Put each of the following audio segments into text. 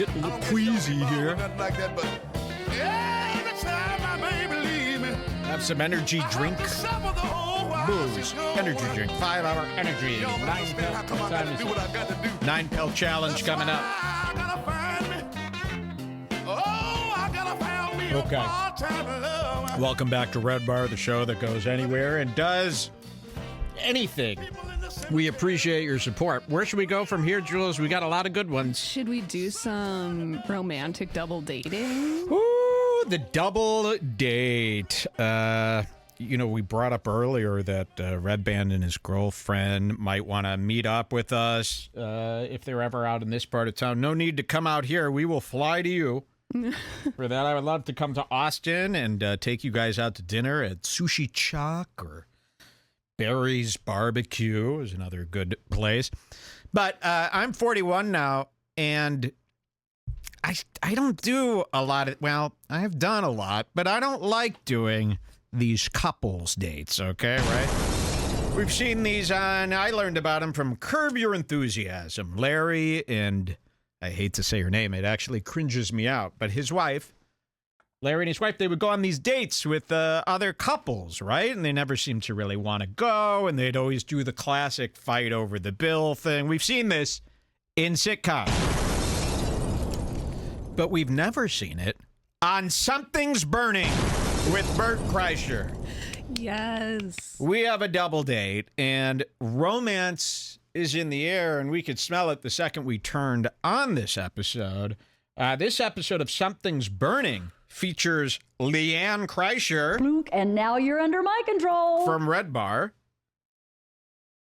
getting a little queasy here. Like that, but every time my baby leave me, Have some energy drink. Booze. Energy drink. 5-hour energy. 9 pill. What time is it? 9 pill challenge coming up. Okay. Welcome back to Redbar, the show that goes anywhere and does anything. We appreciate your support. Where should we go from here, Jules? We got a lot of good ones. Should we do some romantic double dating? Ooh, the double date. We brought up earlier that Red Band and his girlfriend might want to meet up with us if they're ever out in this part of town. No need to come out here. We will fly to you. For that, I would love to come to Austin and take you guys out to dinner at Sushi Chuck or Barry's Barbecue is another good place. But I'm 41 now, and I don't do a lot of, well, I have done a lot, but I don't like doing these couples dates, okay, right? We've seen these on, I learned about them from Curb Your Enthusiasm. Larry and, I hate to say her name, it actually cringes me out, but his wife, Larry and his wife, they would go on these dates with other couples, right? And they never seemed to really want to go, and they'd always do the classic fight over the bill thing. We've seen this in sitcoms. But we've never seen it on Something's Burning with Bert Kreischer. Yes. We have a double date, and romance is in the air, and we could smell it the second we turned on this episode. This episode of Something's Burning features Leanne Kreischer. And now you're under my control. From Redbar.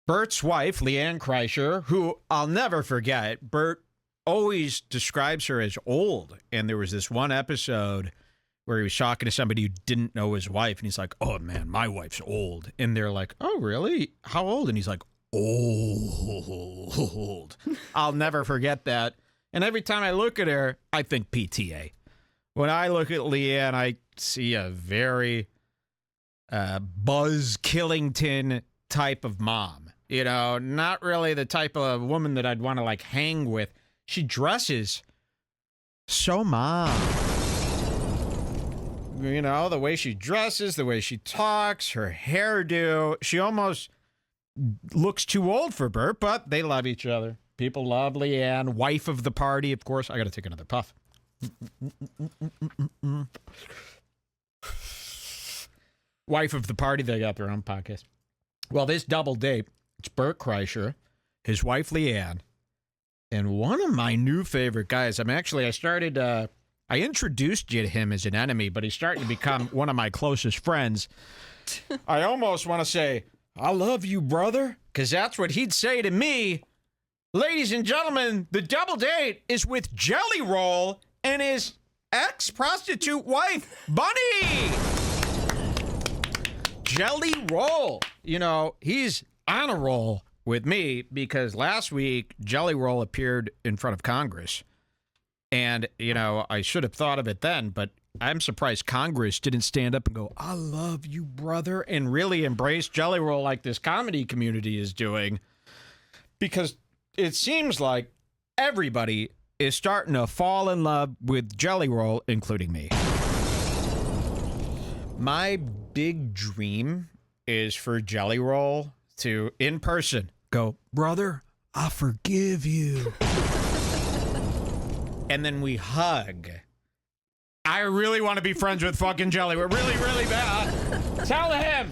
Bert's wife, Leanne Kreischer, who I'll never forget. Bert always describes her as old. And there was this one episode where he was talking to somebody who didn't know his wife. And he's like, oh, man, my wife's old. And they're like, oh, really? How old? And he's like, old. I'll never forget that. And every time I look at her, I think PTA. When I look at Leanne, I see a very Buzz Killington type of mom. You know, not really the type of woman that I'd want to, like, hang with. She dresses so mom. You know, the way she dresses, the way she talks, her hairdo. She almost looks too old for Bert, but they love each other. People love Leanne, wife of the party, of course. I got to take another puff. Wife of the party, they got their own podcast. Well, this double date, it's Bert Kreischer, his wife Leanne, and one of my new favorite guys. I introduced you to him as an enemy, but he's starting to become one of my closest friends. I almost want to say, I love you, brother, because that's what he'd say to me. Ladies and gentlemen, the double date is with Jelly Roll and his ex-prostitute wife, Bunny. Jelly Roll. You know, he's on a roll with me because last week, Jelly Roll appeared in front of Congress. And, you know, I should have thought of it then, but I'm surprised Congress didn't stand up and go, I love you, brother, and really embrace Jelly Roll like this comedy community is doing. Because it seems like everybody is starting to fall in love with Jelly Roll, including me. My big dream is for Jelly Roll to, in person, go, brother, I forgive you. And then we hug. I really want to be friends with fucking Jelly. We're really, really bad. Tell him.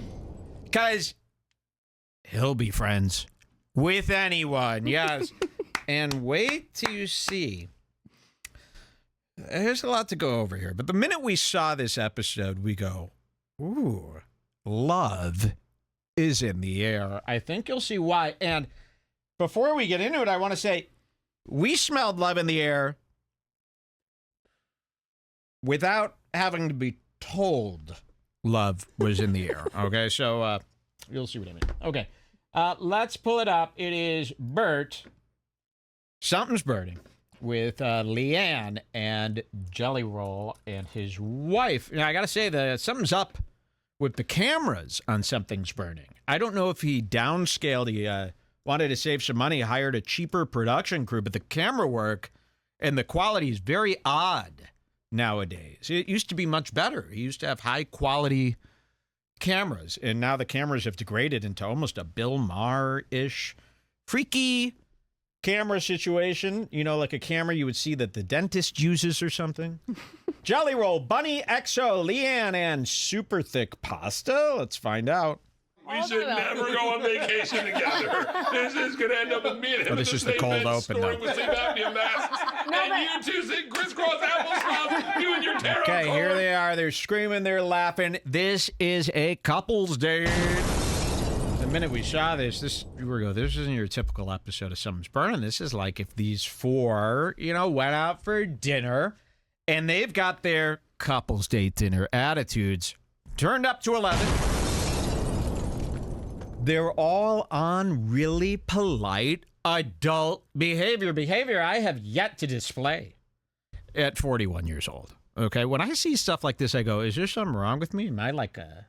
Because he'll be friends with anyone. Yes. And wait till you see. There's a lot to go over here. But the minute we saw this episode, we go, ooh, love is in the air. I think you'll see why. And before we get into it, I want to say we smelled love in the air without having to be told love was in the air. Okay, so you'll see what I mean. Okay, let's pull it up. It is Bert, Something's Burning, with Leanne and Jelly Roll and his wife. Now, I got to say that something's up with the cameras on Something's Burning. I don't know if he downscaled. He wanted to save some money, hired a cheaper production crew, but the camera work And the quality is very odd nowadays. It used to be much better. You used to have high quality cameras, and now the cameras have degraded into almost a Bill Maher-ish freaky camera situation. You know, like a camera you would see that the dentist uses or something. Jelly Roll, Bunny, XO, Leanne, and Super Thick Pasta. Let's find out. We should never go on vacation together. This is going to end up with me and him. Oh, this is the cold open now. With sleep apnea masks. And you two sitting crisscross applesauce. You and your tarot Okay, here card. they are. They're screaming, they're laughing. This is a couple's date. The minute we saw this isn't your typical episode of Something's Burning. This is like if these four, went out for dinner and they've got their couple's date dinner attitudes turned up to 11. They're all on really polite adult behavior I have yet to display at 41 years old. Okay, when I see stuff like this, I go, is there something wrong with me? Am I like a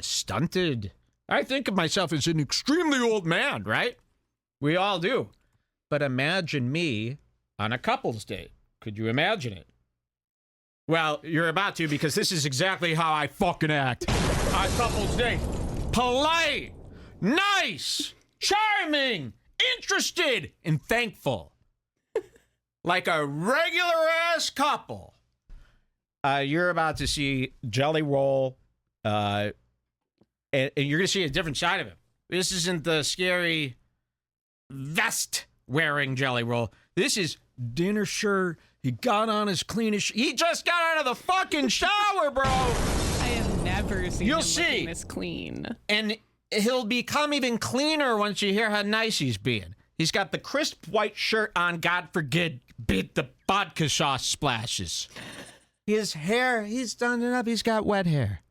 stunted? I think of myself as an extremely old man, right? We all do. But imagine me on a couple's date. Could you imagine it? Well, you're about to, because this is exactly how I fucking act on a couple's date. Polite, nice, charming, interested, and thankful. Like a regular-ass couple. You're about to see Jelly Roll, and you're going to see a different side of him. This isn't the scary vest-wearing Jelly Roll. This is dinner shirt. He got on his cleanest. He just got out of the fucking shower, bro. I have never seen You'll him see. looking this clean. And he'll become even cleaner once you hear how nice he's being. He's got the crisp white shirt on. God forbid the vodka sauce splashes. His hair, he's done it up. He's got wet hair.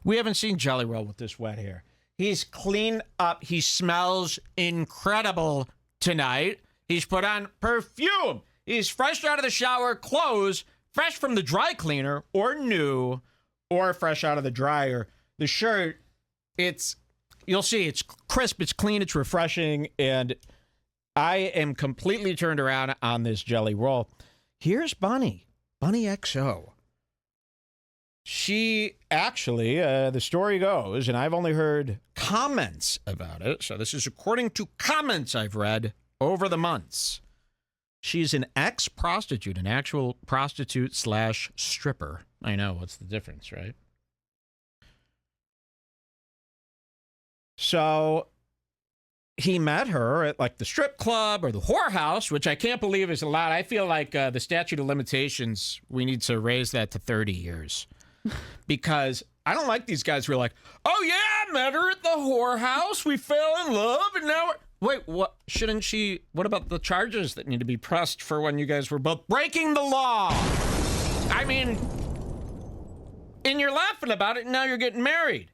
We haven't seen Jelly Roll with this wet hair. He's cleaned up. He smells incredible tonight. He's put on perfume. He's fresh out of the shower, clothes, fresh from the dry cleaner, or new, or fresh out of the dryer. The shirt, you'll see, it's crisp, it's clean, it's refreshing, and I am completely turned around on this Jelly Roll. Here's Bunny XO. She actually, the story goes, and I've only heard comments about it, so this is according to comments I've read over the months. She's an ex-prostitute, an actual prostitute / stripper. I know, what's the difference, right? So he met her at like the strip club or the whorehouse, which I can't believe is allowed. I feel like the statute of limitations, we need to raise that to 30 years. Because I don't like these guys who are like, oh yeah, I met her at the whorehouse. We fell in love and now we're... Wait, what? Shouldn't she... What about the charges that need to be pressed for when you guys were both breaking the law? I mean, and you're laughing about it and now you're getting married.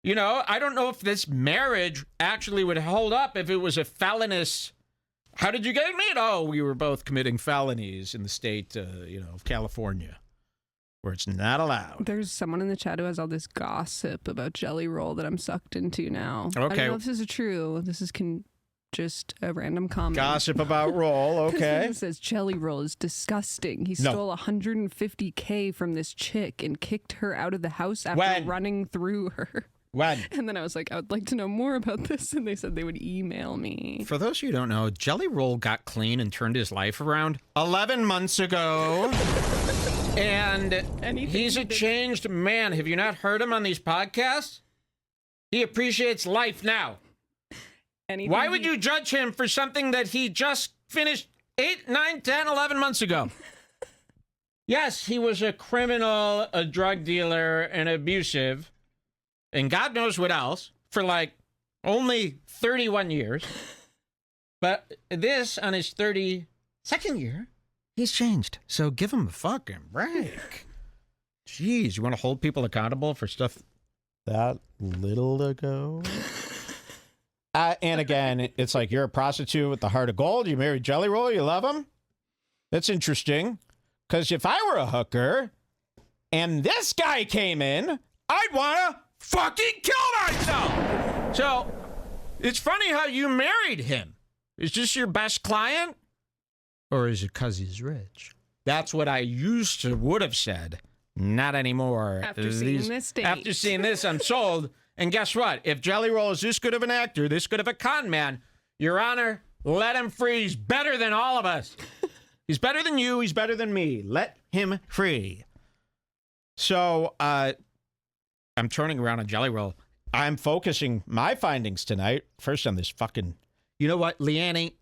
I don't know if this marriage actually would hold up if it was a felonious... How did you get married? Oh, we were both committing felonies in the state, of California, where it's not allowed. There's someone in the chat who has all this gossip about Jelly Roll that I'm sucked into now. I Okay. don't know if this is true. This is just a random comment. Gossip about Roll, okay. It says Jelly Roll is disgusting. He No. stole $150K from this chick and kicked her out of the house after running through her. When? And then I was like, I would like to know more about this. And they said they would email me. For those of you who don't know, Jelly Roll got clean and turned his life around 11 months ago. And he's a changed man. Have you not heard him on these podcasts? He appreciates life now. Why would you judge him for something that he just finished 8, 9, 10, 11 months ago? Yes, he was a criminal, a drug dealer, and abusive, and God knows what else, for like only 31 years. But this, on his 32nd year, he's changed. So give him a fucking break. Jeez, you want to hold people accountable for stuff that little ago? And again, it's like you're a prostitute with the heart of gold. You married Jelly Roll. You love him. That's interesting. Because if I were a hooker and this guy came in, I'd want to fucking kill myself. So it's funny how you married him. Is this your best client? Or is it because he's rich? That's what I would have said. Not anymore. After seeing this date. After seeing this, I'm sold. And guess what? If Jelly Roll is this good of an actor, this good of a con man, Your Honor, let him free. He's better than all of us. He's better than you. He's better than me. Let him free. So I'm turning around on Jelly Roll. I'm focusing my findings tonight. First on this fucking... You know what? Leanne,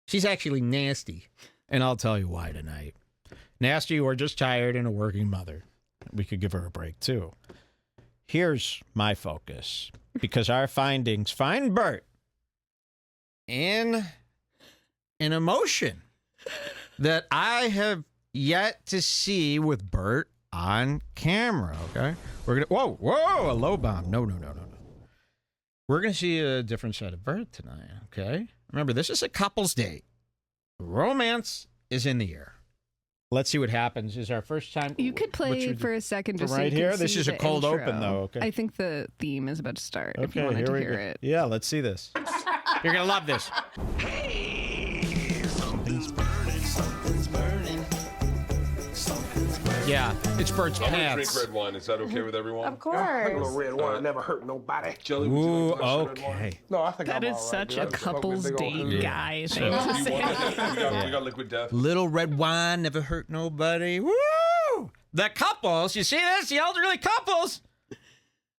she's actually nasty. And I'll tell you why tonight. Nasty or just tired and a working mother. We could give her a break, too. Here's my focus. Because our findings find Bert in an emotion that I have yet to see with Bert on camera, okay? We're going to... Whoa, a low bomb. No. We're going to see a different side of Bert tonight, okay? Remember, this is a couple's date. Romance is in the air. Let's see what happens. Is our first time. You could play for a second just right so you here. can This see is a the cold intro. open, though. Okay. I think the theme is about to start. Okay, if you wanted here to we hear go. it. Yeah, let's see this. You're gonna love this. Something's burning. Yeah, it's Bert's I'm gonna drink pants. red wine. Is that okay with everyone? Of course. A little red wine never hurt nobody. Jelly, would you Ooh, like a glass of red wine? okay. No, I think That I'm is all right, such dude. a I just smoked couple's this big old date hoot. guy So, thing to you say. want it? We got liquid death. Little red wine never hurt nobody. Woo! The couples, you see this? The elderly couples.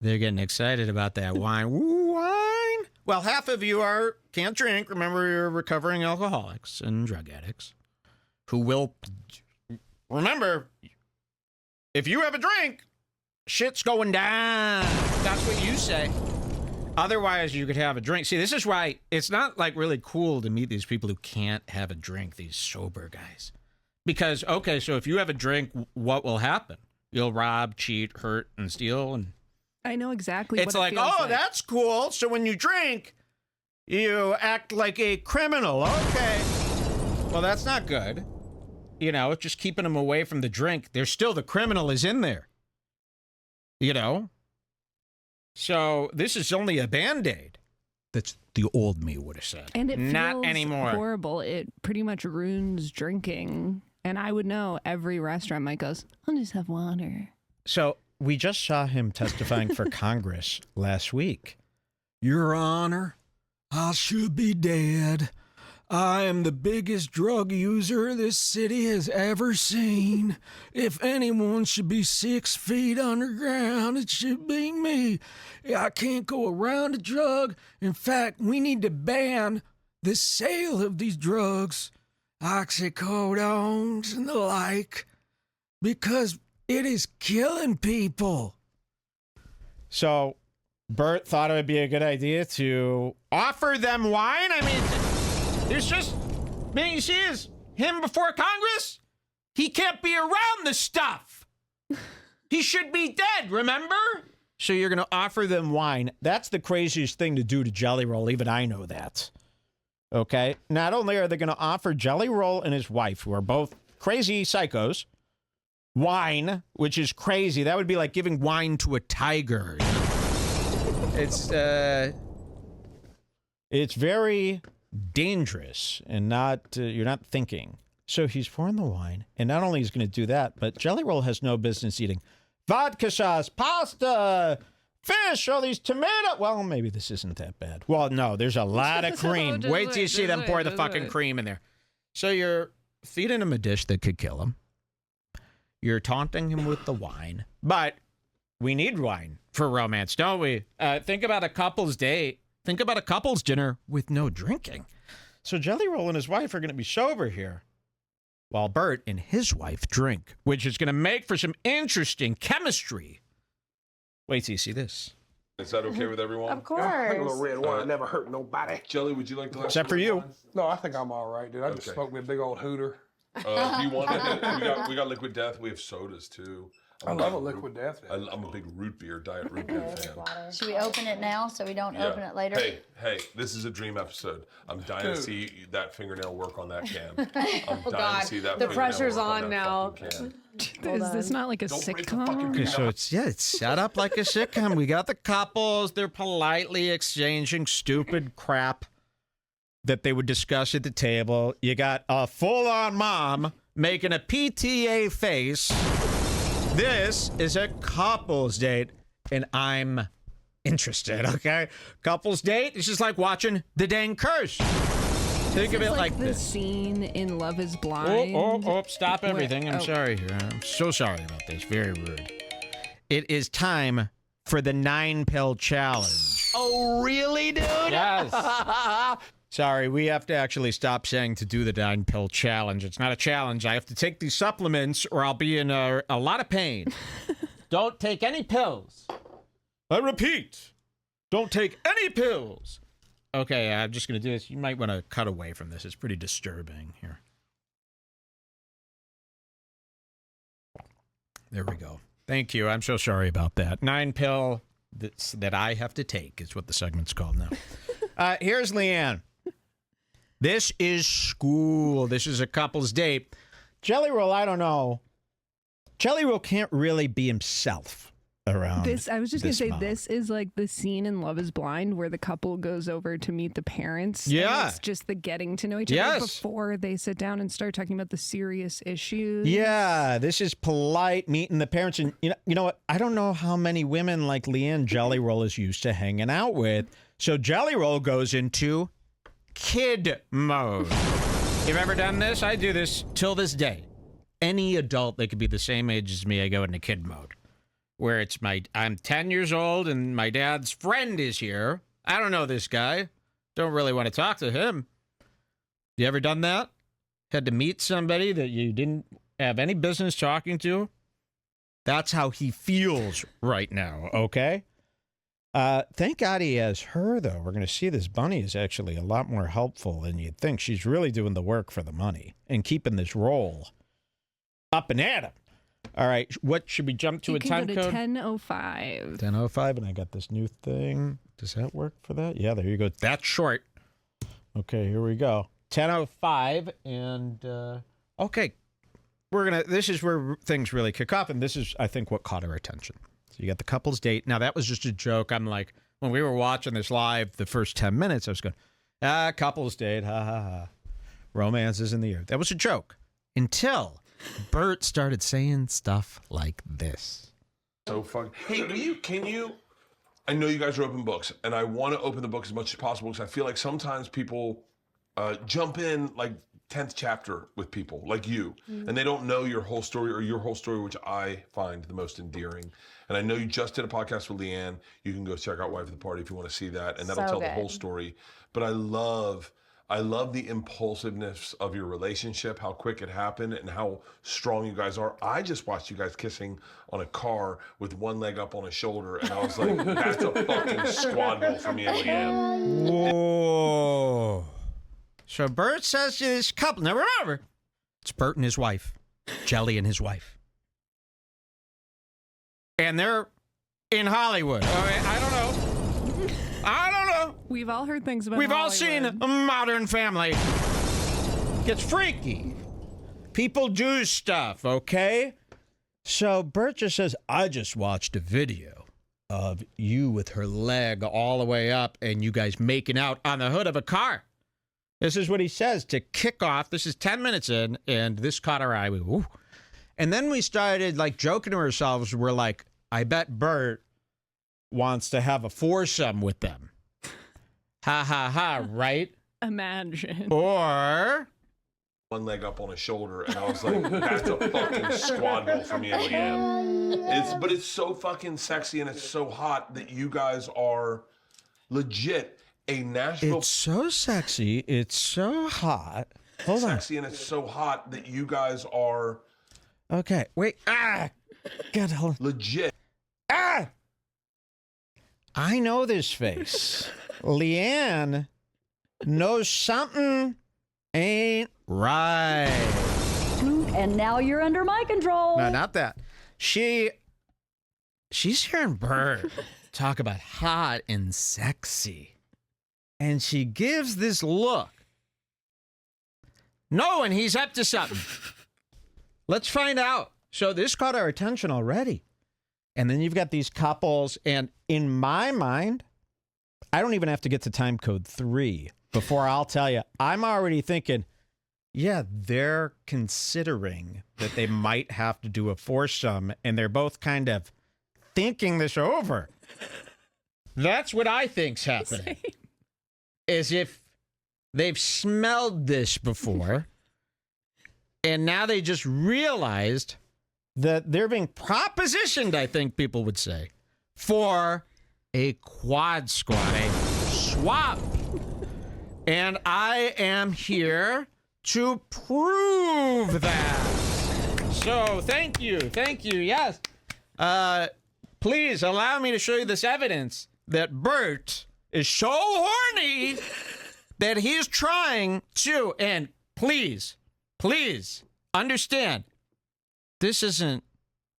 They're getting excited about that wine. Woo, wine. Well, half of you can't drink. Remember, you're recovering alcoholics and drug addicts who will. Remember, if you have a drink, shit's going down. That's what you say. Otherwise, you could have a drink. See, this is why it's not like really cool to meet these people who can't have a drink, these sober guys. Because, okay, so if you have a drink, what will happen? You'll rob, cheat, hurt, and steal. And I know exactly it's what like, it feels like. that's cool. So when you drink, you act like a criminal. Okay. Well, that's not good. You know, just keeping them away from the drink. There's still the criminal is in there. You know? So this is only a Band-Aid. That's the old me would have said. And it not feels anymore. horrible. It pretty much ruins drinking. And I would know every restaurant might goes, I'll just have water. So we just saw him testifying for Congress last week. Your Honor, I should be dead. I am the biggest drug user this city has ever seen. If anyone should be 6 feet underground, it should be me. I can't go around a drug. In fact, we need to ban the sale of these drugs, oxycodones and the like, because it is killing people. So Bert thought it would be a good idea to offer them wine. I mean, there's just, man, you see him before Congress? He can't be around the stuff. He should be dead, remember? So you're going to offer them wine. That's the craziest thing to do to Jelly Roll. Even I know that. Okay? Not only are they going to offer Jelly Roll and his wife, who are both crazy psychos, wine, which is crazy. That would be like giving wine to a tiger. You know? It's very dangerous and not you're not thinking. So he's pouring the wine, and not only is he going to do that, but Jelly Roll has no business eating vodka sauce, pasta, fish, all these tomatoes. Well, maybe this isn't that bad. Well, no, there's a lot of cream. Wait till you see them pour the fucking cream in there. So you're feeding him a dish that could kill him. You're taunting him with the wine, but we need wine for romance, don't we? Think about a couple's date. Think about a couple's dinner with no drinking. So Jelly Roll and his wife are going to be sober here, while Bert and his wife drink, which is going to make for some interesting chemistry. Wait till you see this. Is that okay with everyone? Of course. A little red wine never hurt nobody. Jelly, would you like to? Except for you. No, I think I'm all right, dude. I just Okay. smoked me a big old hooter. Do you want it? We got liquid death. We have sodas too. I love a liquid death. I'm a big root beer, diet root beer fan. Should we open it now so we don't open it later? Hey, this is a dream episode. I'm dying to see that fingernail work on that can. I'm dying God. to see that. The fingernail pressure's work on that now. fucking can. Is this not like a Don't break the fucking sitcom? can. So it's set up like a sitcom. We got the couples. They're politely exchanging stupid crap. that they would discuss at the table. You got a full-on mom making a PTA face. This is a couple's date, and I'm interested, okay? Couple's date, it's just like watching The Dang Curse. Think of it like the this. scene in Love is Blind. Stop everything. I'm sorry here. I'm so sorry about this. Very rude. It is time for the 9-pill challenge. Oh, really, dude? Yes. Sorry, we have to actually stop saying to do the 9-pill challenge. It's not a challenge. I have to take these supplements or I'll be in a lot of pain. Don't take any pills. I repeat, don't take any pills. Okay, I'm just going to do this. You might want to cut away from this. It's pretty disturbing here. There we go. Thank you. I'm so sorry about that. 9-pill that I have to take is what the segment's called now. Here's Leanne. This is school. This is a couple's date. Jelly Roll, I don't know. Jelly Roll can't really be himself around This, I was just going to say, mom. this is like the scene in Love is Blind where the couple goes over to meet the parents. Yeah. And it's just the getting to know each other Yes. before they sit down and start talking about the serious issues. Yeah, this is polite meeting the parents. And you know what? I don't know how many women like Leanne Jelly Roll is used to hanging out with. So Jelly Roll goes into kid mode. You've ever done this? I do this till this day. Any adult that could be the same age as me, I go into kid mode. Where it's I'm 10 years old and my dad's friend is here. I don't know this guy. Don't really want to talk to him. You ever done that? Had to meet somebody that you didn't have any business talking to? That's how he feels right now, okay? Thank God he has her, though. We're going to see this bunny is actually a lot more helpful than you'd think. She's really doing the work for the money and keeping this roll up and at him. All right, what should we jump to You a can time go to code? 10:05. 10:05, and I got this new thing. Does that work for that? Yeah, there you go. That's short. Okay, here we go. 10:05, and okay, this is where things really kick off, and this is, I think, what caught our attention. So you got the couple's date. Now, that was just a joke. I'm like, when we were watching this live, the first 10 minutes, I was going, couple's date, ha, ha, ha. Romance is in the air. That was a joke until Bert started saying stuff like this. So fun. Hey, can you, I know you guys are open books, and I want to open the book as much as possible because I feel like sometimes people jump in like 10th chapter with people like you, and they don't know your whole story or your whole story, which I find the most endearing. And I know you just did a podcast with Leanne. You can go check out Wife of the Party if you want to see that, and that'll So tell the good. whole story. But I love the impulsiveness of your relationship, how quick it happened, and how strong you guys are. I just watched you guys kissing on a car with one leg up on a shoulder, and I was like, that's a fucking squad goal for me and Leanne. Whoa. So Bert says to this couple, now remember, it's Bert and his wife, Jelly and his wife. And they're in Hollywood. All right, I don't know. We've all heard things about We've all Hollywood. seen a Modern Family. Gets freaky. People do stuff, okay? So Bert just says, I just watched a video of you with her leg all the way up and you guys making out on the hood of a car. This is what he says to kick off. This is 10 minutes in, and this caught our eye. We go, ooh. And then we started like joking to ourselves. We're like, I bet Bert wants to have a foursome with them. Ha ha ha, right? Imagine. Or One leg up on his shoulder, and I was like, that's a fucking squad goal for me and Leanne. But it's so fucking sexy and it's so hot that you guys are legit a Nashville it's so sexy. It's so hot. Hold on. sexy and it's so hot that you guys are Okay, wait. God, hold on. legit. I know this face. Leanne knows something ain't right. And now you're under my control. No, not that. She's hearing Bert talk about hot and sexy. And she gives this look, knowing he's up to something. Let's find out. So this caught our attention already. And then you've got these couples, and in my mind, I don't even have to get to time code 3 before I'll tell you, I'm already thinking, yeah, they're considering that they might have to do a foursome, and they're both kind of thinking this over. That's what I think's happening. As if they've smelled this before, and now they just realized that they're being propositioned, I think people would say, for a quad squad, a swap. And I am here to prove that. So thank you. Yes. Please allow me to show you this evidence that Bert is so horny that he's trying to, and please understand, this isn't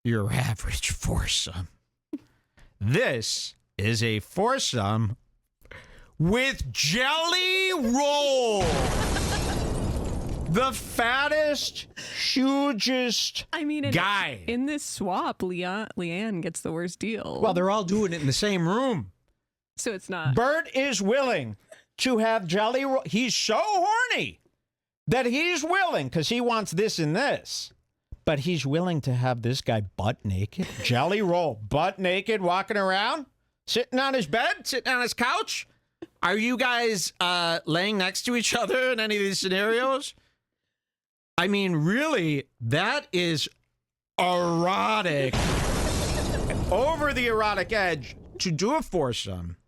your average foursome. This is a foursome with Jelly Roll. The fattest, hugest guy. In this swap, Leanne gets the worst deal. Well, they're all doing it in the same room. So it's not. Bert is willing to have Jelly Roll. He's so horny that he's willing, because he wants this and this, but he's willing to have this guy butt naked. Jelly Roll, butt naked, walking around, sitting on his bed, sitting on his couch. Are you guys laying next to each other in any of these scenarios? I mean, really, that is erotic. Over the erotic edge to do a foursome.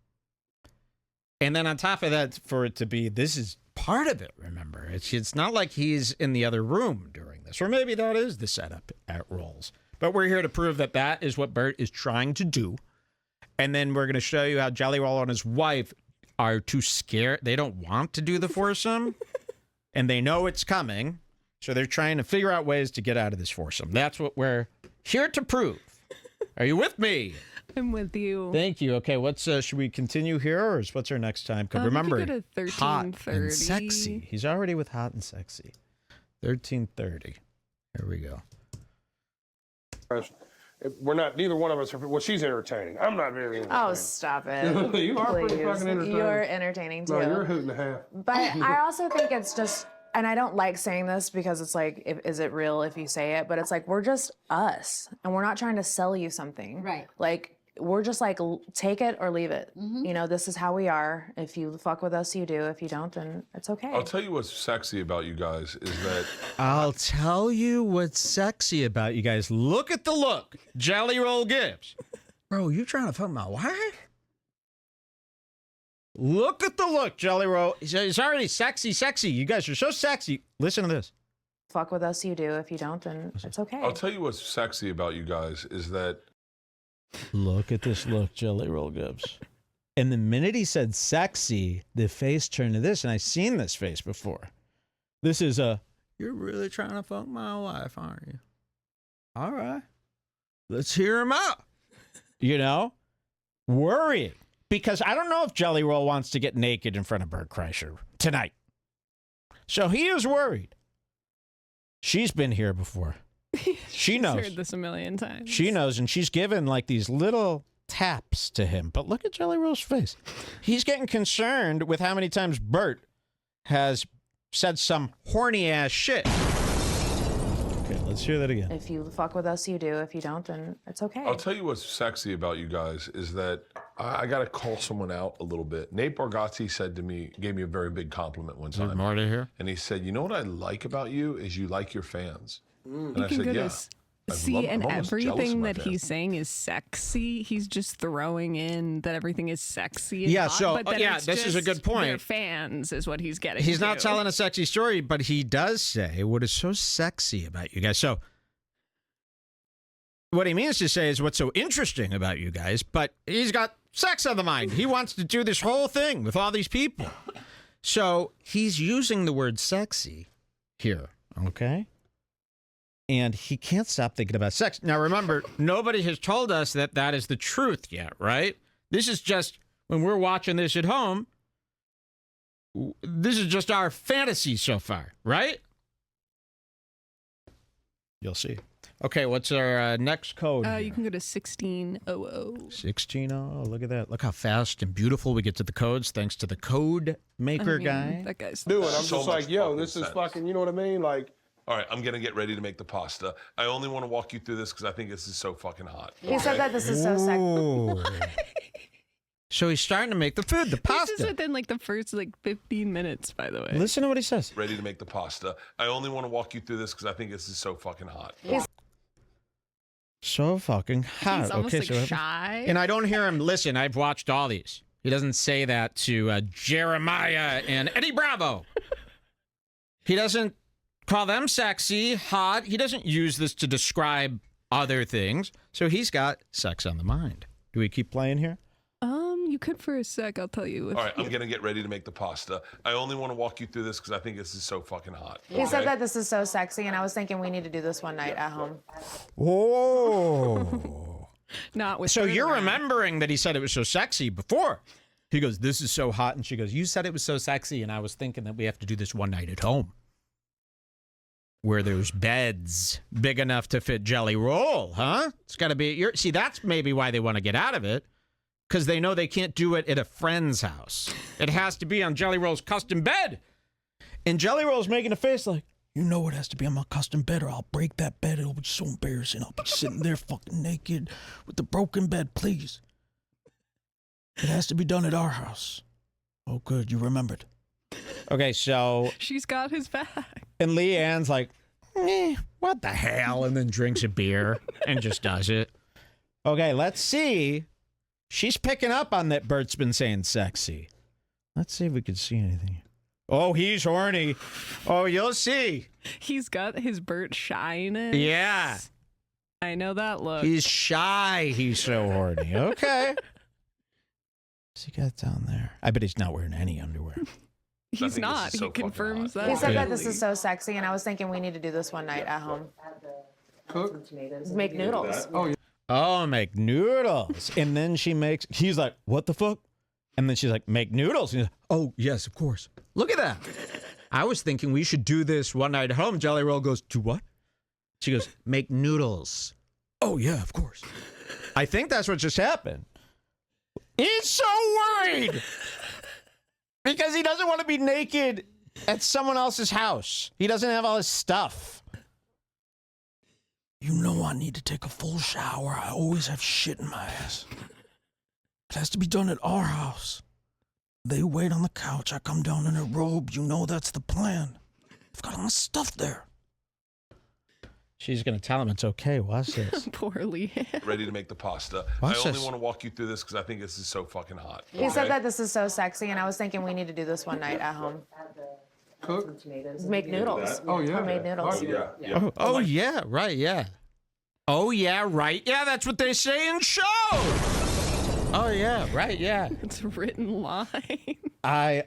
And then on top of that, for it to be, this is part of it, remember. It's not like he's in the other room during this. Or maybe that is the setup at Rolls. But we're here to prove that that is what Bert is trying to do. And then we're going to show you how Jelly Roll and his wife are too scared. They don't want to do the foursome. And they know it's coming. So they're trying to figure out ways to get out of this foursome. That's what we're here to prove. Are you with me? I'm with you. Thank you. Okay, what's should we continue here, or what's our next time? Because remember, we could go to hot 13:30. and sexy. He's already with hot and sexy. 13:30. Here we go. We're not, neither one of us are, well, she's entertaining. I'm not very entertaining. Oh, stop it. You are pretty Please. fucking entertaining. You're entertaining too. No, you're a hoot and a half. But I also think it's just, and I don't like saying this because it's like, is it real if you say it? But it's like, we're just us, and we're not trying to sell you something. Right. Like, we're just like, take it or leave it. You know, this is how we are. If you fuck with us, you do. If you don't, then it's okay. I'll tell you what's sexy about you guys is that I'll tell you what's sexy about you guys. Look at the look Jelly Roll gives. Bro, you trying to fuck my wife? Look at the look, Jelly Roll. It's already sexy. You guys are so sexy. Listen to this. Fuck with us, you do. If you don't, then it's okay. I'll tell you what's sexy about you guys is that Look at this look Jelly Roll gives. And the minute he said sexy, the face turned to this, and I've seen this face before. This is you're really trying to fuck my wife, aren't you? All right. Let's hear him out. You know? Worrying. Because I don't know if Jelly Roll wants to get naked in front of Bert Kreischer tonight. So he is worried. She's been here before. She knows. Heard this a million times. She knows, and she's given like these little taps to him. But look at Jelly Roll's face. He's getting concerned with how many times Bert has said some horny ass shit. Okay, let's hear that again. If you fuck with us, you do. If you don't, then it's okay. I'll tell you what's sexy about you guys is that I got to call someone out a little bit. Nate Bargatze said to me, gave me a very big compliment one time. More to hear? And he said, you know what I like about you is you like your fans. And I can said, go to yeah. See, and I'm almost jealous of everything my that he's fans. saying is sexy. He's just throwing in that everything is sexy. And Yeah, hot, so- but then yeah, it's this is a just good point. Their fans is what he's getting. He's not to. telling a sexy story, but he does say what is so sexy about you guys. So what he means to say is what's so interesting about you guys, but he's got sex on the mind. He wants to do this whole thing with all these people. So he's using the word sexy here, okay? And he can't stop thinking about sex. Now, remember, nobody has told us that that is the truth yet, right? This is just, when we're watching this at home, this is just our fantasy so far, right? You'll see. Okay, what's our next code? You can go to 1600. 1600. Look at that. Look how fast and beautiful we get to the codes thanks to the code maker guy. That guy's Do it. I'm So just much like, yo, fucking this is sense. fucking, you know what I mean? Like, All right, I'm gonna get ready to make the pasta. I only want to walk you through this because I think this is so fucking hot. He said that this is so sexy. Ooh. So he's starting to make the food, the This pasta. is within like the first like 15 minutes, by the way. Listen to what he says. Ready to make the pasta. I only want to walk you through this because I think this is so fucking hot. So fucking hot. He's almost okay, like so shy. and I don't hear him. Listen, I've watched all these. He doesn't say that to Jeremiah and Eddie Bravo. He doesn't call them sexy, hot. He doesn't use this to describe other things. So he's got sex on the mind. Do we keep playing here? You could for a sec. I'll tell you. All right, I'm gonna get ready to make the pasta. I only want to walk you through this because I think this is so fucking hot. He said that this is so sexy, and I was thinking we need to do this one night at home. Whoa. Not with. So her you're around. remembering that he said it was so sexy before. He goes, this is so hot. And she goes, you said it was so sexy. And I was thinking that we have to do this one night at home where there's beds big enough to fit Jelly Roll, huh? It's got to be, see, that's maybe why they want to get out of it, because they know they can't do it at a friend's house. It has to be on Jelly Roll's custom bed. And Jelly Roll's making a face like, you know it has to be on my custom bed or I'll break that bed. It'll be so embarrassing. I'll be sitting there fucking naked with the broken bed, please. It has to be done at our house. Oh, good. You remembered. Okay, so... She's got his back. And Leanne's like, what the hell? And then drinks a beer and just does it. Okay, let's see. She's picking up on that Bert's been saying sexy. Let's see if we can see anything. Oh, he's horny. Oh, you'll see. He's got his Bert shyness. Yeah. I know that look. He's shy. He's so horny. Okay. What's he got down there? I bet he's not wearing any underwear. He's I think this not. is so He fucking confirms hot. that. He said that this early. is so sexy, and I was thinking we need to do this one night at home. cook. Make noodles. Oh, yeah. Oh, make noodles. And then he's like, what the fuck? And then she's like, make noodles. And he's like, oh, yes, of course. Look at that. I was thinking we should do this one night at home. Jelly Roll goes, do what? She goes, make noodles. Oh, yeah, of course. I think that's what just happened. He's so worried because he doesn't want to be naked at someone else's house. He doesn't have all his stuff. You know I need to take a full shower. I always have shit in my ass. It has to be done at our house. They wait on the couch. I come down in a robe. You know that's the plan. I've got all my stuff there. She's going to tell him it's okay. Watch this. Poorly. Ready to make the pasta. Watch I only this. want to walk you through this because I think this is so fucking hot. He said that this is so sexy, and I was thinking we need to do this one night at home. Cook. Make noodles. Oh, yeah. Homemade noodles. Oh, yeah, right, yeah. Oh, yeah, right. Yeah, that's what they say in show. Oh, yeah, right, yeah. It's a written line. I.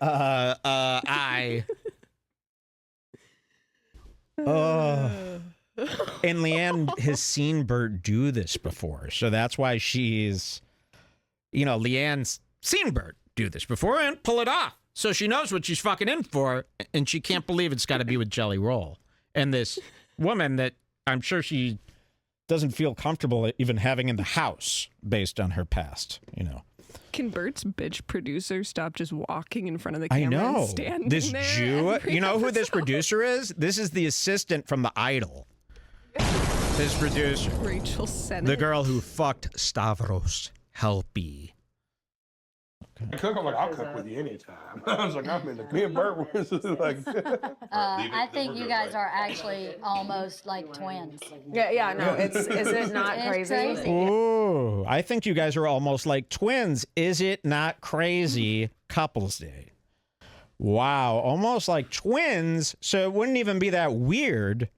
And Leanne has seen Bert do this before, so that's why she's, Leanne's seen Bert do this before and pull it off. So she knows what she's fucking in for, and she can't believe it's got to be with Jelly Roll. And this woman that I'm sure she doesn't feel comfortable even having in the house based on her past, Can Bert's bitch producer stop just walking in front of the I camera know. and standing This there Jew, every you know who this episode? producer is? This is the assistant from The Idol. This producer. Rachel Sennett. The girl who fucked Stavros Helpy. Cook, I'm like, I'll cook with you anytime. I was like, I'm in the, me and Bert were just like, I think you guys are actually almost like twins. Yeah, no, is it not It's crazy? crazy. Ooh, I think you guys are almost like twins. Is it not crazy? Couples Day. Wow, almost like twins. So it wouldn't even be that weird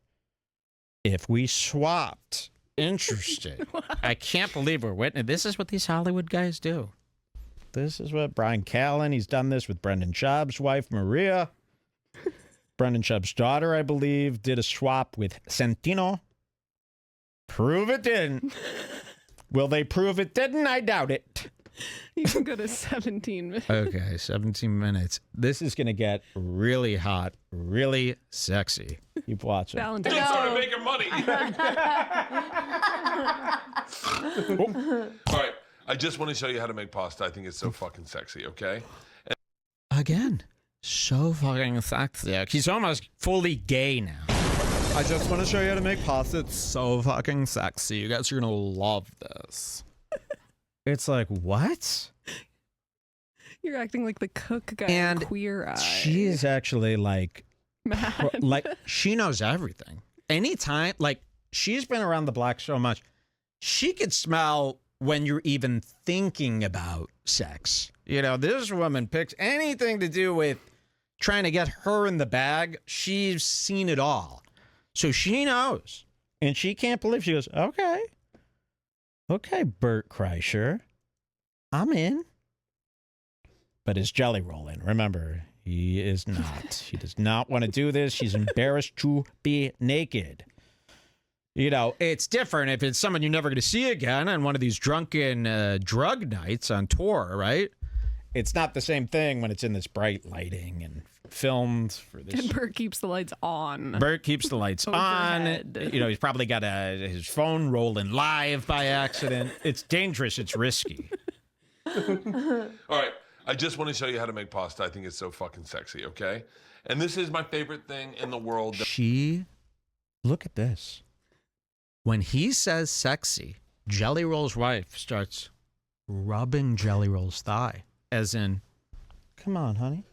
if we swapped. Interesting. I can't believe we're witnessing. This is what these Hollywood guys do. This is what Brian Callen, he's done this with Brendan Schaub's wife, Maria. Brendan Schaub's daughter, I believe, did a swap with Santino. Prove it didn't. Will they prove it didn't? I doubt it. You can go to 17 minutes. Okay, 17 minutes. This is going to get really hot, really sexy. Keep watching. Valentine's. Just started making money. All right. I just want to show you how to make pasta. I think it's so fucking sexy, okay? Again, so fucking sexy. He's almost fully gay now. I just want to show you how to make pasta. It's so fucking sexy. You guys are going to love this. It's like, what? You're acting like the cook guy And in Queer Eye. She is actually like, mad. like she knows everything. Anytime, like she's been around the block so much, she could smell when you're even thinking about sex. You know, this woman picks anything to do with trying to get her in the bag. She's seen it all. So she knows. And she can't believe, she goes, okay. Okay, Bert Kreischer. I'm in. But is Jelly Roll in? Remember, he is not. He does not want to do this. She's embarrassed to be naked. You know, it's different if it's someone you're never going to see again on one of these drunken drug nights on tour, right? It's not the same thing when it's in this bright lighting and filmed for this. And Bert keeps the lights on. Bert keeps the lights on. Overhead. You know, he's probably got his phone rolling live by accident. It's dangerous. It's risky. All right. I just want to show you how to make pasta. I think it's so fucking sexy, okay? And this is my favorite thing in the world. Look at this. When he says sexy, Jelly Roll's wife starts rubbing Jelly Roll's thigh, as in, come on, honey.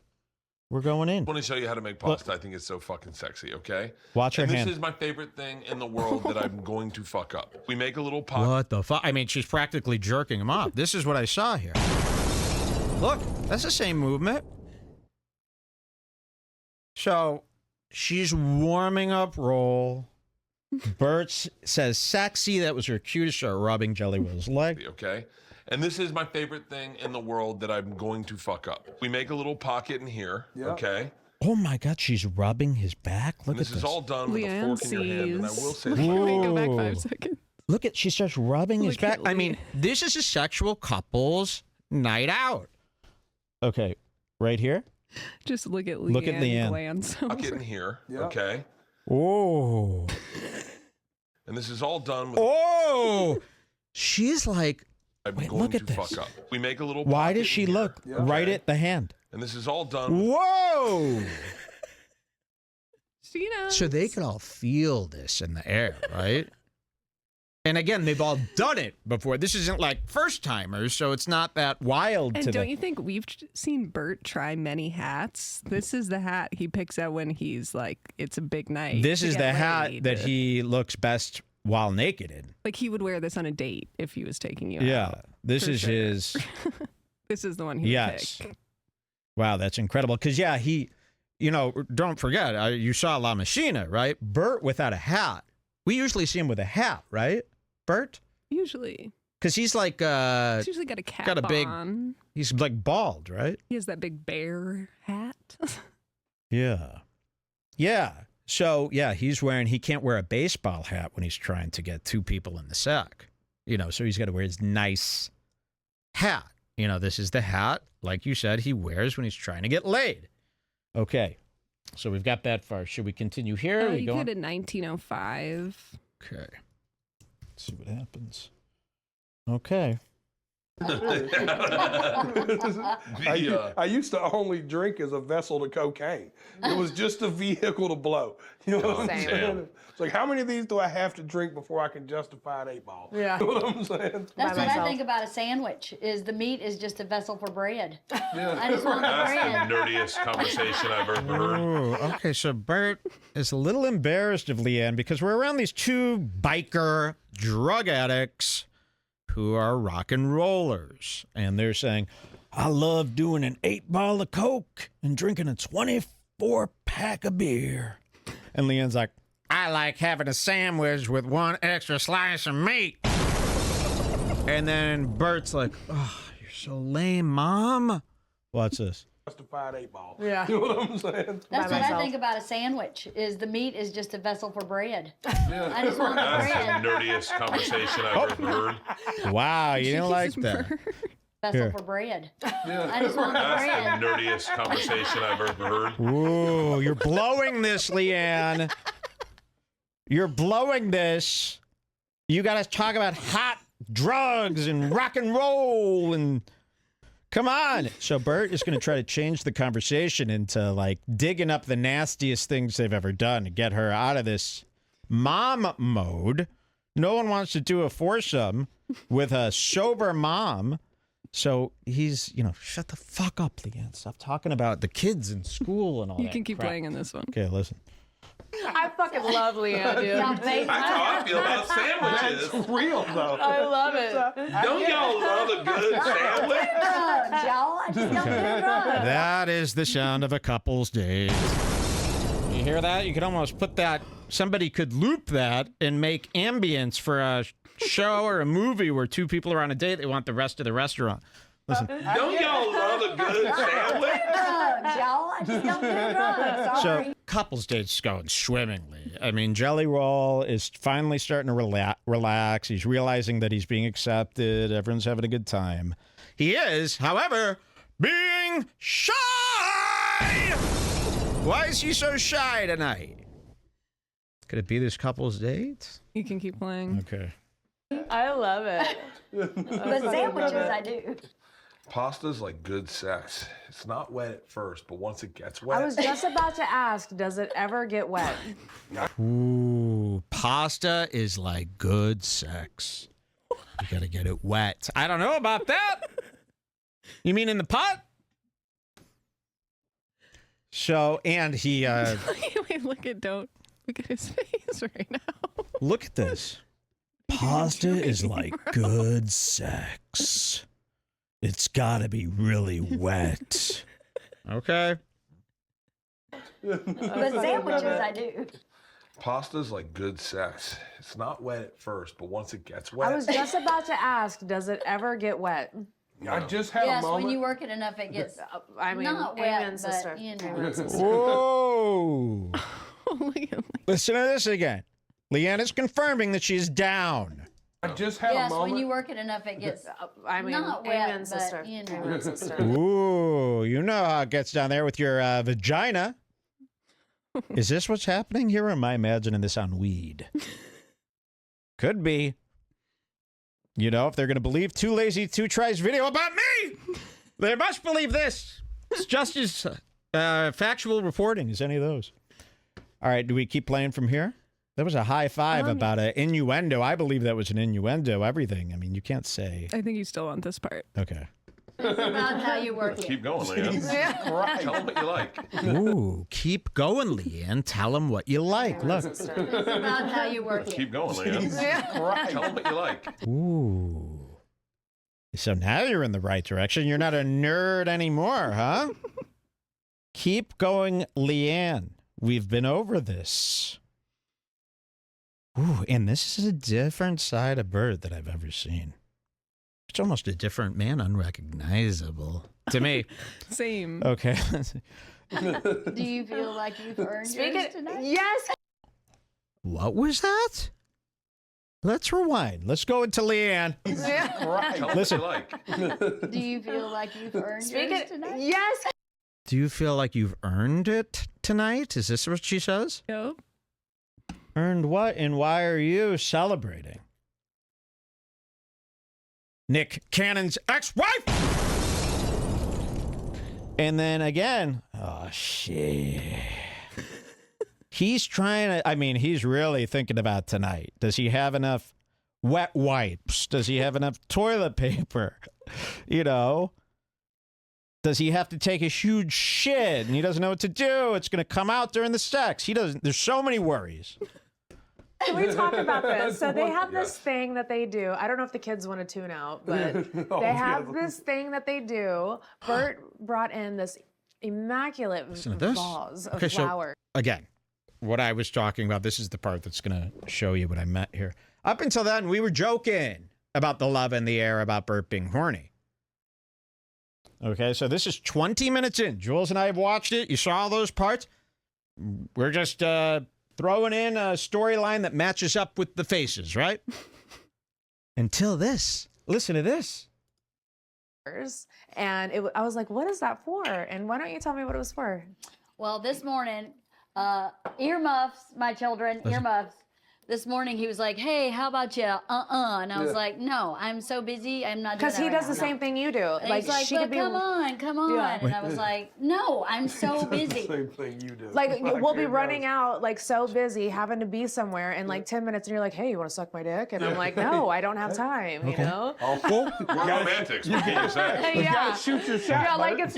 We're going in. I want to show you how to make pasta. I think it's so fucking sexy, okay? Watch her and hand. This is my favorite thing in the world that I'm going to fuck up. We make a little pot. What the fuck? I mean, she's practically jerking him off. This is what I saw here. Look, that's the same movement. So she's warming up Roll. Bert says sexy. That was her cue to start rubbing Jelly Roll's leg. Okay? And this is my favorite thing in the world that I'm going to fuck up. We make a little pocket in here, okay? Oh my God, she's rubbing his back. Look And at this is all done with Leanne a fork in your hand. And I will say, Let me go back Whoa. 5 seconds. Look at, she starts rubbing his Look back. at I mean, Lee. this is a sexual couple's night out. Okay, right here. Just look at Leanne. Look at Leanne. Glance pocket over. in here, okay? Oh. And this is all done with Oh. She's like, I'm wait, going look at to this. fuck up. We make a little why pocket does she in here, look right at the hand? And this is all done Whoa. She knows. So they could all feel this in the air, right? And again, they've all done it before. This isn't like first timers, so it's not that wild And to don't them. you think we've seen Bert try many hats? This is the hat he picks out when he's like, it's a big night. This to is get the hat laid. that he looks best while naked in. Like he would wear this on a date if he was taking you Yeah, out. this for is sure. his. This is the one he would Yes. pick. Wow, that's incredible. Because, yeah, he, you know, don't forget, you saw La Machina, right? Bert without a hat. We usually see him with a hat, right? Bert? Usually. Because he's like, He's usually got a cap got a big- on. he's like bald, right? He has that big bear hat. Yeah. Yeah. So, yeah, he can't wear a baseball hat when he's trying to get two people in the sack. You know, so he's got to wear his nice hat. You know, this is the hat, like you said, he wears when he's trying to get laid. Okay. So we've got that far. Should we continue here? We you going? could in 1905. Okay. Let's see what happens. Okay. I used to only drink as a vessel to cocaine. It was just a vehicle to blow. You know what I'm Same. saying? It's like, how many of these do I have to drink before I can justify an 8-ball? Yeah. You know what I'm saying? That's what I myself. think about a sandwich. Is the meat is just a vessel for bread. Yeah. I just want the That's bread. the nerdiest conversation I've ever heard. Ooh, okay, so Bert is a little embarrassed of Leanne because we're around these two biker drug addicts who are rock and rollers. And they're saying, I love doing an 8-ball of Coke and drinking a 24-pack of beer. And Leanne's like, I like having a sandwich with one extra slice of meat. And then Bert's like, oh, you're so lame, Mom. Watch this. Justify an 8-ball. Yeah. You know what I'm saying? That's what myself. I think about a sandwich. Is the meat is just a vessel for bread. I just want the That's bread. the nerdiest conversation I've ever heard. Wow, you She didn't like kisses that. Bert. Vessel Here. for bread. I just want the That's bread. the nerdiest conversation I've ever heard. Ooh, you're blowing this, Leanne. You're blowing this. You got to talk about hot drugs and rock and roll and come on. So Bert is going to try to change the conversation into like digging up the nastiest things they've ever done to get her out of this mom mode. No one wants to do a foursome with a sober mom. So he's, shut the fuck up, Leanne. Stop talking about the kids in school and all that. You can keep crap. playing in this one. Okay, listen. I fucking love Leanne, dude. That's how I feel about sandwiches. It's real though. I love it. Don't y'all love a good sandwich? Drugs, y'all. I just don't do drugs. That is the sound of a couple's date. You hear that? You could almost put that, somebody could loop that and make ambience for a show or a movie where two people are on a date. They want the rest of the restaurant. Listen. Don't y'all love a good sandwich? Drugs, y'all. I just don't do drugs. Sorry. So couples dates going swimmingly. I mean, Jelly Roll is finally starting to relax. He's realizing that he's being accepted. Everyone's having a good time. He is, however, being shy. Why is he so shy tonight? Could it be this couple's date? You can keep playing. Okay. I love it. But sandwiches, I do. Pasta's like good sex. It's not wet at first, but once it gets wet. I was just about to ask, does it ever get wet? Ooh, pasta is like good sex. You gotta get it wet. I don't know about that. You mean in the pot? So, and he, Wait, look at his face right now. look at this. Pasta is like good sex. It's gotta be really wet. Okay. But sandwiches, I do. Pasta's like good sex. It's not wet at first, but once it gets wet. I was just about to ask, does it ever get wet? I just had a Yes, moment. when you work it enough, it gets I mean, not amen, wet, sister. but you know. Amen, sister. Whoa. Leanne. Listen to this again. Leanne is confirming that she's down. I just had a Yes, moment. when you work it enough, it gets I mean, not wet, amen, but sister. you know. Amen, sister. Ooh, you know how it gets down there with your vagina. Is this what's happening here, or am I imagining this on weed? Could be. You know, if they're going to believe Too Lazy to Try's video about me, they must believe this. It's just as factual reporting as any of those. All right, do we keep playing from here? That was a high five about an innuendo. I believe that was an innuendo, everything. I mean, you can't say. I think you still want this part. Okay. It's about how you work it. Keep going, Leanne. Tell them what you like. Ooh, keep going, Leanne. Tell them what you like. Look. It's about how you work it. Keep going, Leanne. Tell them what you like. Ooh. So now you're in the right direction. You're not a nerd anymore, huh? Keep going, Leanne. We've been over this. Ooh, and this is a different side of Bert that I've ever seen. It's almost a different man, unrecognizable to me. Same. Okay. Do you feel like you've earned yours tonight? Yes. What was that? Let's rewind. Let's go into Leanne. Tell them Listen. what you like. Do you feel like you've earned yours tonight? Yes. Do you feel like you've earned it tonight? Is this what she says? Yep. Earned what, and why are you celebrating? Nick Cannon's ex-wife! And then again, oh, shit. He's trying to, I mean, he's really thinking about tonight. Does he have enough wet wipes? Does he have enough toilet paper? You know? Does he have to take a huge shit and he doesn't know what to do? It's going to come out during the sex. He doesn't, there's so many worries. Can we talk about this? So they have this Yes. thing that they do. I don't know if the kids want to tune out, but Oh, they have yeah. this thing that they do. Bert brought in this immaculate Listen to this. vase of Okay, so- flowers. Again, what I was talking about, this is the part that's going to show you what I meant here. Up until then, we were joking about the love in the air about Bert being horny. Okay, so this is 20 minutes in. Jules and I have watched it. You saw all those parts. We're just throwing in a storyline that matches up with the faces, right? Until this. Listen to this. And I was like, what is that for? And why don't you tell me what it was for? Well, this morning, earmuffs, my children, earmuffs. This morning he was like, hey, how about you? And I was like, no, I'm so busy. I'm not doing that. Because he does the same thing you do. And Like, he's like, she well, could be. come on. Yeah. And I was like, no, I'm so busy. Same thing you do. Like, we'll be running out, like, so busy, having to be somewhere in like 10 minutes, and you're like, hey, you want to suck my dick? And I'm like, no, I don't have time, you know? Awful. We're romantics. What can you say? You gotta shoot your shot. Yeah, like it's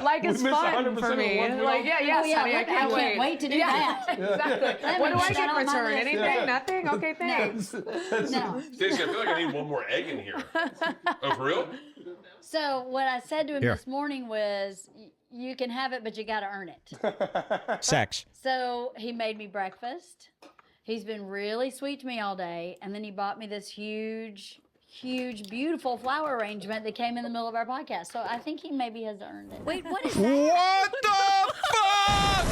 like it's We miss fun 100% for of me. the ones we Like, don't- yes, honey, I can't wait to do that. Exactly. What do I Shut get in up, my return? list. Anything? Nothing? Okay, thanks. No. Stacey, I feel like I need one more egg in here. Oh, for real? So what I said to him Here. this morning was, you can have it, but you got to earn it. Sex. So he made me breakfast. He's been really sweet to me all day. And then he bought me this huge, beautiful flower arrangement that came in the middle of our podcast. So I think he maybe has earned it. Wait, what is that? What the fuck?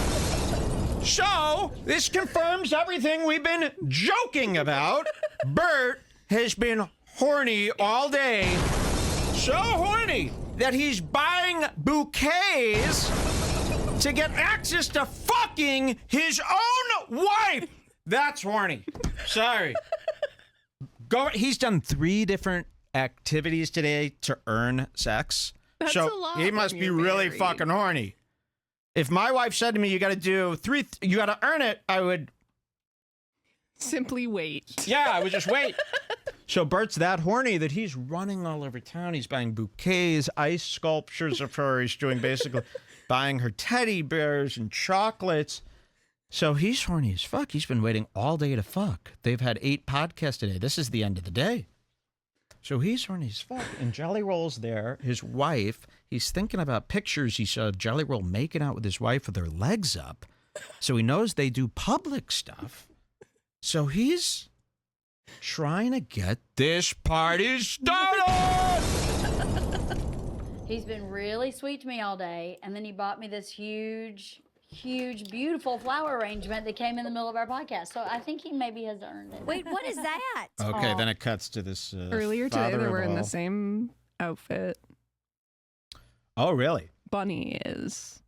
So, this confirms everything we've been joking about. Bert has been horny all day. So horny that he's buying bouquets to get access to fucking his own wife. That's horny. Sorry. He's done 3 different activities today to earn sex. That's so a lot he must when be you're really married. fucking horny. If my wife said to me, you got to do 3, you got to earn it, I would, Simply wait. yeah, I would just wait. So Bert's that horny that he's running all over town. He's buying bouquets, ice sculptures of her. He's doing basically buying her teddy bears and chocolates. So he's horny as fuck. He's been waiting all day to fuck. They've had 8 podcasts today. This is the end of the day. So he's horny as fuck. And Jelly Roll's there, his wife. He's thinking about pictures he saw of Jelly Roll making out with his wife with their legs up. So he knows they do public stuff. So he's trying to get this party started. He's been really sweet to me all day. And then he bought me this huge, beautiful flower arrangement that came in the middle of our podcast. So I think he maybe has earned it. Wait, what is that? Okay, then it cuts to this Earlier today, father they of were in the all. same outfit. Oh, really? Bunny is.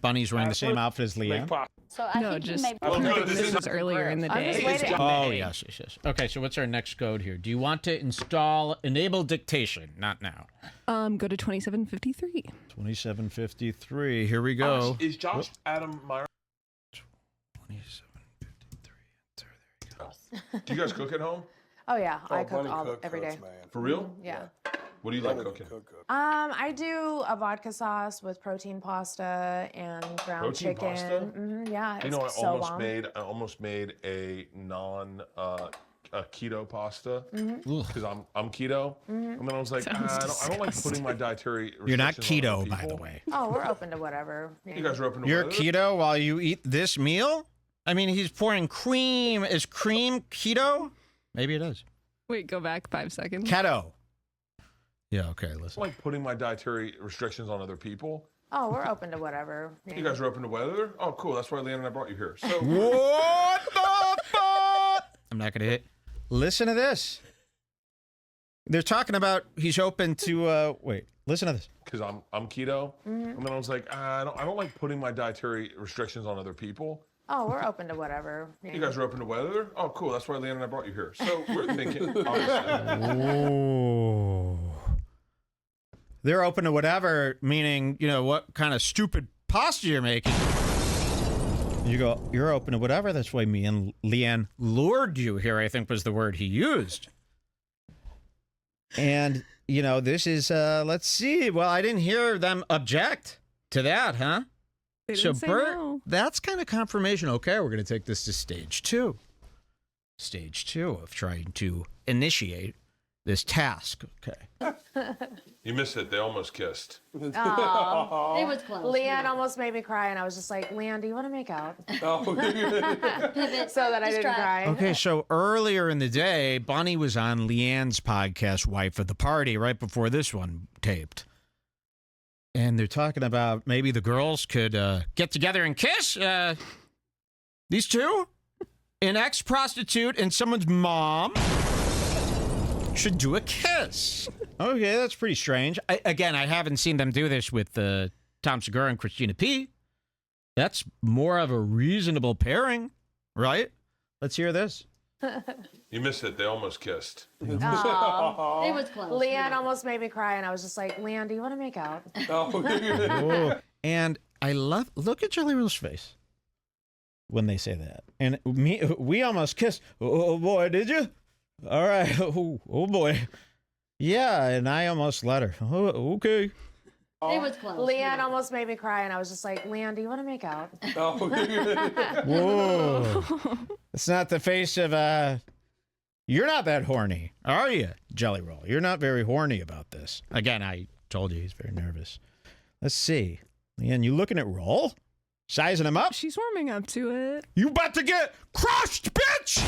Bunny's wearing the same outfit as Leanne? So I No, think just he maybe. Oh, no, this this was is- earlier in the I'm day. just waiting. Oh, yes. Okay, so what's our next code here? Do you want to enable dictation? Not now. Go to 2753. 2753. Here we go. Is Josh Adam Meyer? 2753. There you go. Do you guys cook at home? Oh yeah, I Bunny cook every day. cooks, man. For real? Yeah. What do you like cooking? I do a vodka sauce with protein pasta and ground Protein chicken. pasta? Yeah, it's You know, I so almost bomb. made a non keto pasta Ugh. because I'm keto, and then I was like, Sounds I don't like putting my dietary. You're not restrictions on other keto, by the people. way. Oh, we're open to whatever. You guys are open to You're whatever? keto while you eat this meal? I mean, he's pouring cream. Is cream keto? Maybe it is. Wait, go back 5 seconds. Keto. Yeah, okay, I don't listen. like putting my dietary restrictions on other people. Oh, we're open to whatever. You guys are open to weather? Oh, cool. That's why Leanne and I brought you here. So What the fuck? I'm not going to hit. Listen to this. They're talking about he's open to, wait, listen to this. because I'm keto, and then I was like, I don't like putting my dietary restrictions on other people. Oh, we're open to whatever. You guys are open to weather? Oh, cool. That's why Leanne and I brought you here. So we're thinking, obviously. Oh. They're open to whatever, meaning, you know, what kind of stupid pasta you're making. You go, you're open to whatever. That's why me and Leanne lured you here, I think was the word he used. And, you know, this is, let's see. Well, I didn't hear them object to that, huh? They So didn't say Bert, no. that's kind of confirmation. Okay, we're going to take this to stage 2. Stage 2 of trying to initiate this task. Okay. You missed it. They almost kissed. It was close. Leanne almost made me cry, and I was just like, Leanne, do you want to make out? Oh, Pivot. So that I Just didn't try. cry. Okay, so earlier in the day, Bonnie was on Leanne's podcast, Wife of the Party, right before this one taped. And they're talking about maybe the girls could get together and kiss. These two, an ex-prostitute and someone's mom, should do a kiss. Okay, that's pretty strange. Again, I haven't seen them do this with Tom Segura and Christina P. That's more of a reasonable pairing, right? Let's hear this. You missed it. They almost kissed. It was close. Leanne almost made me cry, and I was just like, Leanne, do you want to make out? Oh. And I look at Jelly Roll's face when they say that. And we almost kissed. Oh boy, did you? All right. Oh boy. Yeah, and I almost let her. Oh, okay. It was close. Leanne almost made me cry, and I was just like, Leanne, do you want to make out? Whoa. It's not the face of, you're not that horny, are you, Jelly Roll? You're not very horny about this. Again, I told you he's very nervous. Let's see. Leanne, you looking at Roll? Sizing him up? She's warming up to it. You about to get crushed, bitch!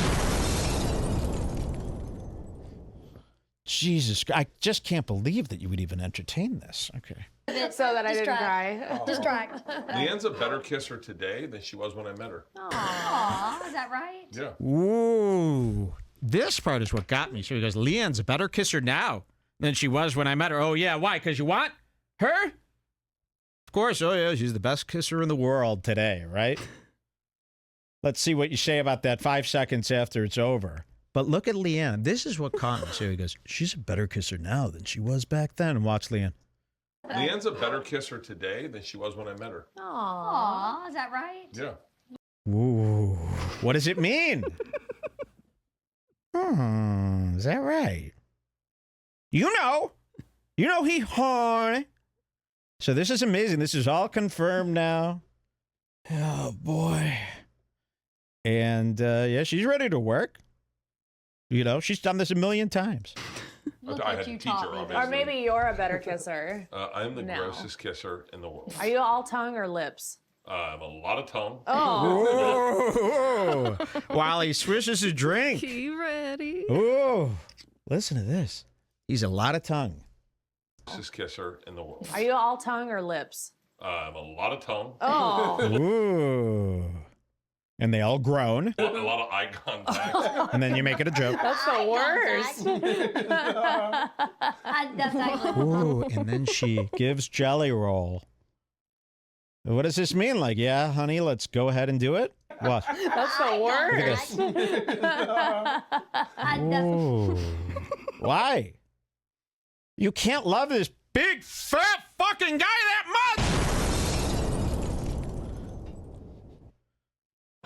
Jesus, I just can't believe that you would even entertain this. Okay. So that I didn't cry. Distract. Leanne's a better kisser today than she was when I met her. Aw, is that right? Yeah. Ooh. This part is what got me. So he goes, Leanne's a better kisser now than she was when I met her. Oh, yeah. Why? Because you want her? Of course. Oh, yeah. She's the best kisser in the world today, right? Let's see what you say about that 5 seconds after it's over. But look at Leanne. This is what caught me. So he goes, she's a better kisser now than she was back then. And watch Leanne. Leanne's a better kisser today than she was when I met her. Aw, is that right? Yeah. Ooh. What does it mean? Is that right? You know he horny. So this is amazing. This is all confirmed now. Oh, boy. And, yeah, she's ready to work. You know, she's done this a million times. Look I what had you a teacher, taught me. obviously. Or maybe you're a better kisser. I'm the No. grossest kisser in the world. Are you all tongue or lips? I have a lot of tongue. Oh. Ooh. While he swishes his drink. You ready? Ooh. Listen to this. He's a lot of tongue. Grossest kisser in the world. Are you all tongue or lips? I have a lot of tongue. Oh. Ooh. And they all groan. A lot of eye contact. And then you make it a joke. That's the worst. That's actually Ooh. And then she gives Jelly Roll. What does this mean? Like, yeah, honey, let's go ahead and do it? What? That's the worst. Ooh. Why? You can't love this big, fat fucking guy that much!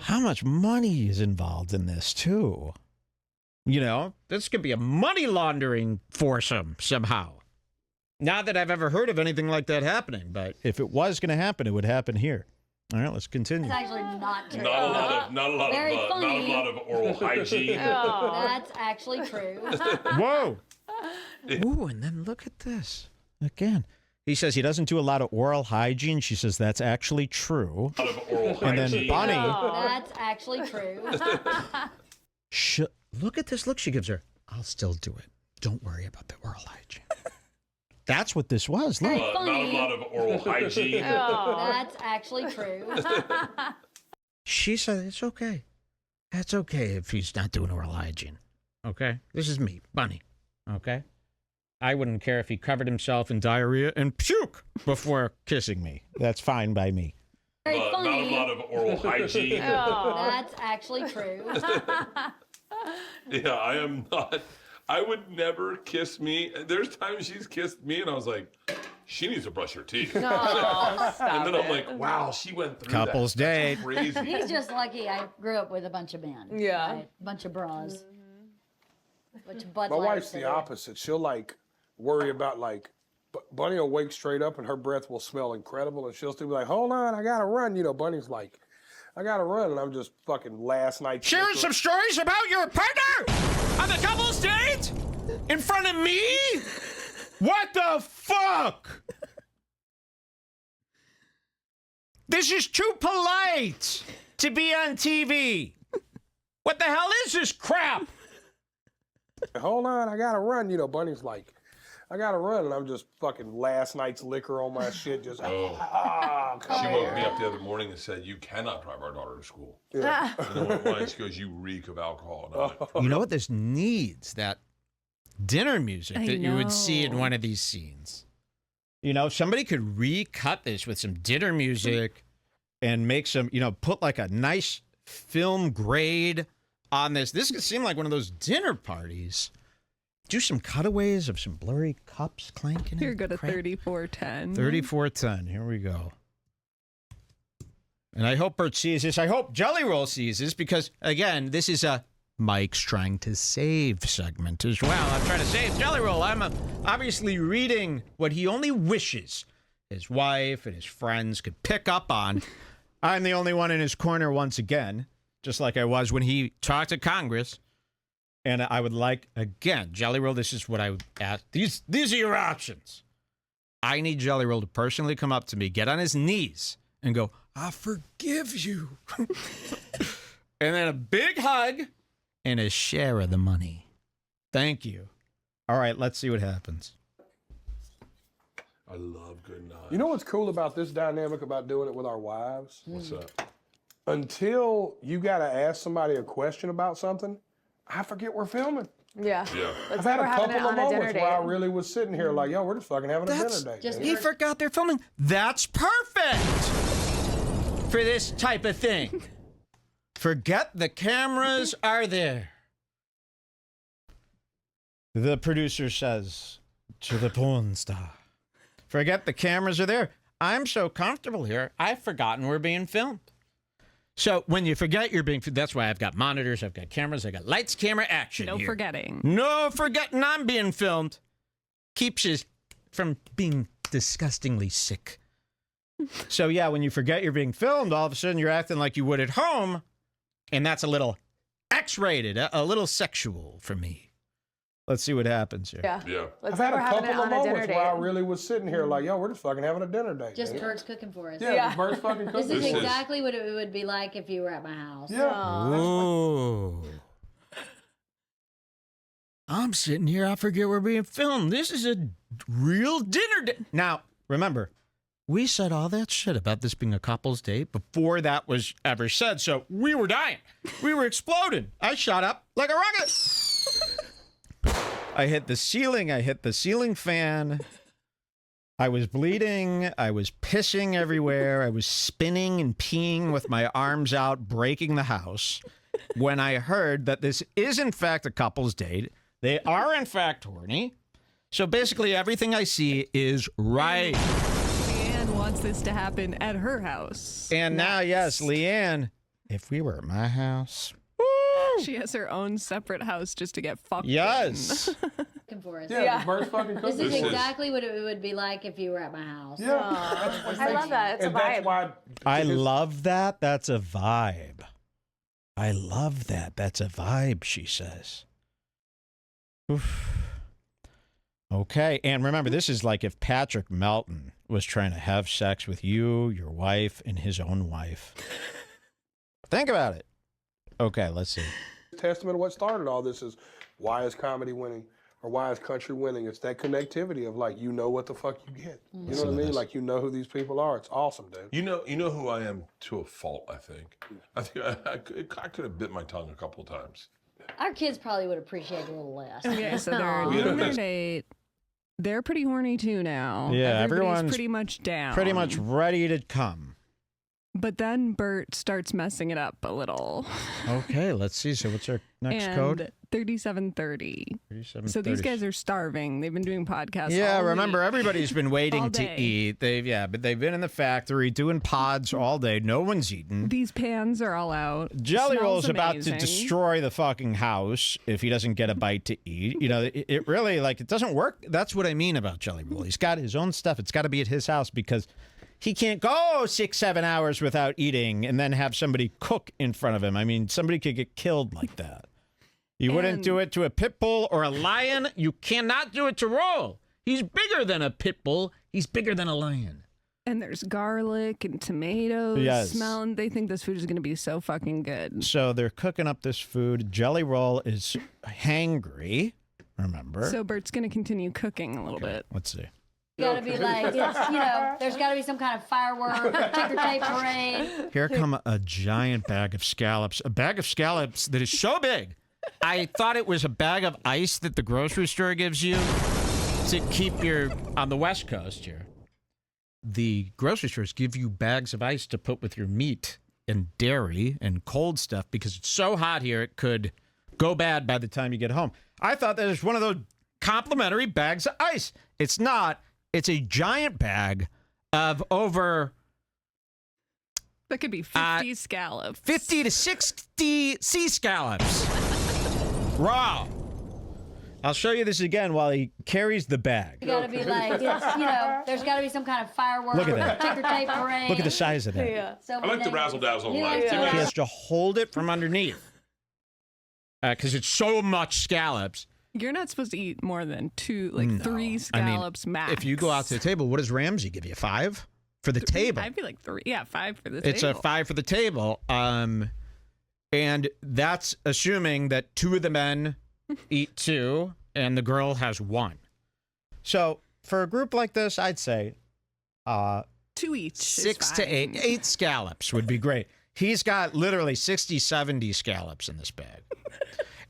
How much money is involved in this, too? You know, this could be a money laundering foursome somehow. Not that I've ever heard of anything like that happening, but if it was going to happen, it would happen here. All right, let's continue. It's actually not true. Not a lot of oral hygiene. That's actually true. Whoa! Ooh, and then look at this. Again, he says he doesn't do a lot of oral hygiene. She says that's actually true. A lot of oral And then hygiene. Bunny, That's actually true. look at this look she gives her. I'll still do it. Don't worry about the oral hygiene. That's what this was. Look. Not a lot of oral hygiene. That's actually true. She said it's okay. That's okay if he's not doing oral hygiene. Okay? This is me, Bunny. Okay? I wouldn't care if he covered himself in diarrhea and puke before kissing me. That's fine by me. Very Not funny. a lot of oral hygiene. That's actually true. Yeah, I am not. I would never kiss me. There's times she's kissed me, and I was like, she needs to brush her teeth. No, stop And then I'm it. like, wow, she went through Couples that. date. That's crazy. He's just lucky I grew up with a bunch of men. Yeah. Right? A bunch of bras. Which Bud My Light wife's the said. opposite. She'll like worry about like, Bunny will wake straight up and her breath will smell incredible, and she'll still be like, "Hold on, I gotta run." You know, Bunny's like, "I gotta run," and I'm just fucking last night. Sharing some stories about your partner on the couple's date in front of me? What the fuck? This is too polite to be on TV. What the hell is this crap? Hold on, I gotta run. You know, Bunny's like, "I gotta run," and I'm just fucking last night's liquor on my shit. Just She woke me up the other morning and said, "You cannot drive our daughter to school." Yeah. And I went, "Why?" She goes, "You reek of alcohol." And I'm like, You know what this needs? That dinner music I that you would see in know. one of these scenes. You know, somebody could recut this with some dinner music and make some, you know, put like a nice film grade on this. This could seem like one of those dinner parties. Do some cutaways of some blurry cups clanking. You're and good at crap. 3410. 3410. Here we go. And I hope Bert sees this. I hope Jelly Roll sees this because, again, this is a Mike's trying to save segment as well. I'm trying to save Jelly Roll. I'm obviously reading what he only wishes his wife and his friends could pick up on. I'm the only one in his corner once again, just like I was when he talked to Congress. And I would like, again, Jelly Roll, this is what I would ask. These are your options. I need Jelly Roll to personally come up to me, get on his knees, and go, I forgive you. And then a big hug and a share of the money. Thank you. All right, let's see what happens. I love good knives. You know what's cool about this dynamic about doing it with our wives? What's that? Until you got to ask somebody a question about something, I forget we're filming. Yeah. Yeah. Let's I've had say we're a having couple it of on a dinner moments where I date. really was sitting here like, yo, we're just fucking having a dinner date. Just man. He forgot they're filming. That's perfect for this type of thing. Forget the cameras are there. The producer says to the porn star, forget the cameras are there. I'm so comfortable here, I've forgotten we're being filmed. So when you forget you're being filmed, that's why I've got monitors, I've got cameras, I've got lights, camera, action No here. forgetting. No forgetting I'm being filmed. Keeps you from being disgustingly sick. So yeah, when you forget you're being filmed, all of a sudden you're acting like you would at home, and that's a little X-rated, a little sexual for me. Let's see what happens here. Yeah. Yeah. Let's I've say had we're a having it couple of on a dinner moments where I date. really was sitting here like, yo, we're just fucking having a dinner date. Just man. Bert's cooking for us. Yeah, Yeah. Bert's fucking cooking. This is This is- exactly what it would be like if you were at my house. Yeah. Ooh. I'm sitting here, I forget we're being filmed. This is a real dinner date. Now, remember, we said all that shit about this being a couple's date before that was ever said, so we were dying. We were exploding. I shot up like a rocket. I hit the ceiling fan. I was bleeding. I was pissing everywhere. I was spinning and peeing with my arms out, breaking the house when I heard that this is, in fact, a couple's date. They are, in fact, horny. So basically, everything I see is right. Leanne wants this to happen at her house. And now, yes, Leanne, if we were at my house. She has her own separate house just to get fucked Yes. in. Cooking for us. Yeah, Yeah. Bert's fucking cooking. This is This is- exactly what it would be like if you were at my house. Yeah. I love that. It's a And that's vibe. why I love that. That's a vibe. I love that. That's a vibe, she says. Oof. Okay. And remember, this is like if Patrick Melton was trying to have sex with you, your wife, and his own wife. Think about it. Okay, let's see. testament of what started all this is why is comedy winning or why is country winning? It's that connectivity of like, you know what the fuck you get. You know Listen what I to mean? this. Like, you know who these people are. It's awesome, dude. You know who I am to a fault, I think. I think I could have bit my tongue a couple of times. Our kids probably would appreciate a little less. Okay, so they're Yeah. doing their date. They're pretty horny too now. Yeah, Everybody's everyone's pretty much down. Pretty much ready to come. But then Bert starts messing it up a little. Okay, let's see. So what's our next and code? 3730. 37, So these 30. guys are starving. They've been doing podcasts. Yeah, all remember week. everybody's been waiting All to day. eat. But they've been in the factory doing pods all day. No one's eaten. These pans are all out. Jelly Smells Roll's about to amazing. destroy the fucking house if he doesn't get a bite to eat. You know, it really, like, it doesn't work. That's what I mean about Jelly Roll. He's got his own stuff. It's got to be at his house because he can't go 6-7 hours without eating and then have somebody cook in front of him. I mean, somebody could get killed like that. You wouldn't And- do it to a pit bull or a lion. You cannot do it to Roll. He's bigger than a pit bull. He's bigger than a lion. And there's garlic and tomatoes Yes. smelling. They think this food is going to be so fucking good. So they're cooking up this food. Jelly Roll is hangry, remember? So Bert's going to continue cooking a little bit. Let's see. Gotta be like, it's, there's gotta be some kind of firework, ticker tape parade. Here come a giant bag of scallops. A bag of scallops that is so big I thought it was a bag of ice that the grocery store gives you to keep your, on the West Coast here, the grocery stores give you bags of ice to put with your meat and dairy and cold stuff because it's so hot here it could go bad by the time you get home. I thought that was one of those complimentary bags of ice. It's not. It's a giant bag of over... That could be 50 scallops. 50 to 60 sea scallops. Raw. I'll show you this again while he carries the bag. You gotta be like, it's, there's gotta be some kind of fireworks. Look at that. Ticker tape parade. Look at the size of that. Yeah. So I like the razzle dazzle. Like, He has to hold it from underneath because it's so much scallops. You're not supposed to eat more than 3 scallops max. If you go out to the table, what does Ramsey give you? 5 for the table? I'd be like 3. Yeah, 5 for the It's table. a 5 for the table. And that's assuming that 2 of the men eat 2 and the girl has 1. So for a group like this, I'd say 2 each. 6 to 8 scallops would be great. He's got literally 60, 70 scallops in this bag.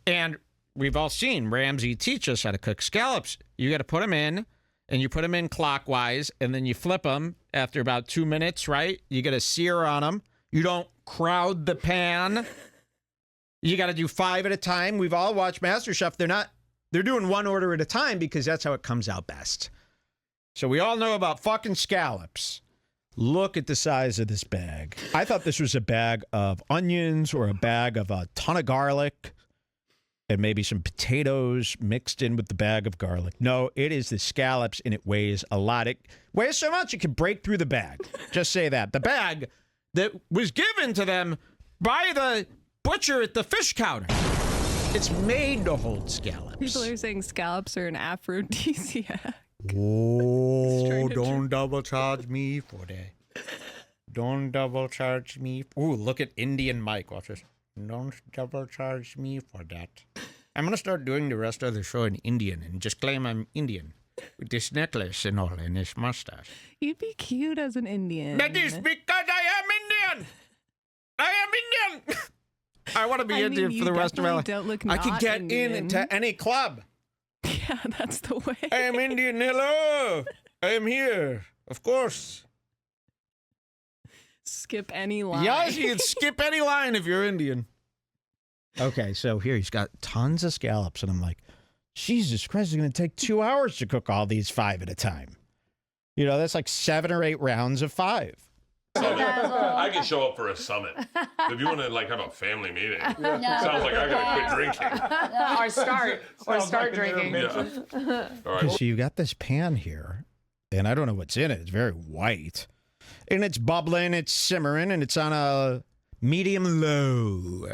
And we've all seen Ramsey teach us how to cook scallops. You got to put them in, and you put them in clockwise, and then you flip them after about 2 minutes, right? You got to sear on them. You don't crowd the pan. You got to do 5 at a time. We've all watched MasterChef. They're doing 1 order at a time because that's how it comes out best. So we all know about fucking scallops. Look at the size of this bag. I thought this was a bag of onions or a bag of a ton of garlic and maybe some potatoes mixed in with the bag of garlic. No, it is the scallops, and it weighs a lot. It weighs so much it can break through the bag. Just say that. The bag that was given to them by the butcher at the fish counter. It's made to hold scallops. People are saying scallops are an aphrodisiac. Oh, don't double charge me for that. Don't double charge me. Ooh, look at Indian Mike. Watch this. Don't double charge me for that. I'm going to start doing the rest of the show in Indian and just claim I'm Indian. With this necklace and all and this mustache. You'd be cute as an Indian. That is because I am Indian. I am Indian. I want to be Indian for the rest of my life. Don't look I could not get Indian. into any club. Yeah, that's the way. I am Indian. Hello. I am here. Of course. Skip any line. Yes, you can skip any line if you're Indian. Okay, so here he's got tons of scallops, and I'm like, Jesus Christ, it's going to take 2 hours to cook all these 5 at a time. That's like 7 or 8 rounds of 5. I can show up for a summit. If you want to have a family meeting, sounds like I gotta quit drinking. or start drinking. Yeah. All right. So you got this pan here, and I don't know what's in it. It's very white, and it's bubbling, it's simmering, and it's on a medium low.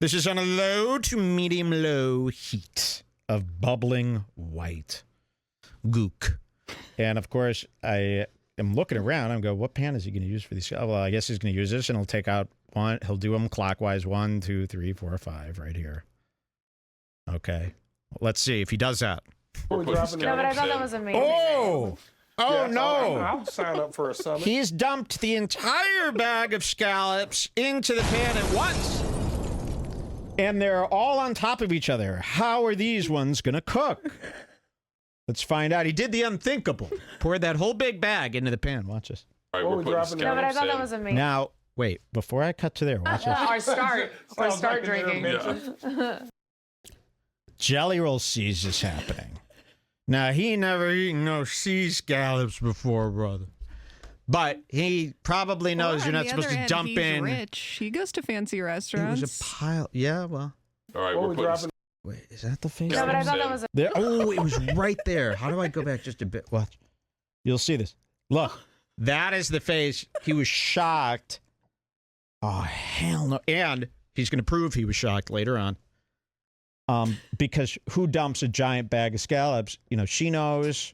This is on a low to medium low heat of bubbling white gook. And of course, I am looking around. I'm going, what pan is he going to use for these? Oh, well, I guess he's going to use this, and he'll take out 1. He'll do them clockwise. 1, 2, 3, 4, 5 right here. Okay. Let's see if he does that. We're putting No, but I scallops thought that in. was amazing. Oh! Oh, no! I'll sign up for a summit. He's dumped the entire bag of scallops into the pan at once. And they're all on top of each other. How are these ones going to cook? Let's find out. He did the unthinkable. Poured that whole big bag into the pan. Watch this. All right, we're putting dropping it. No, but I scallops thought that in. was amazing. Now, wait. Before I cut to there, watch this. Or start drinking. Yeah. Jelly Roll sees this happening. Now, he never eaten no sea scallops before, brother. But he probably knows Or you're on not the supposed other to end, dump he's in. rich. He goes to fancy It restaurants. was a pile. Yeah, well. All right, What we're we putting dropping? Wait, is that the face? No, but I thought that Scallops was There, oh, it was right there. How do I go back just a bit? Watch. You'll see this. Look, that is the face. He was shocked. Oh, hell no. And he's going to prove he was shocked later on. Because who dumps a giant bag of scallops? She knows.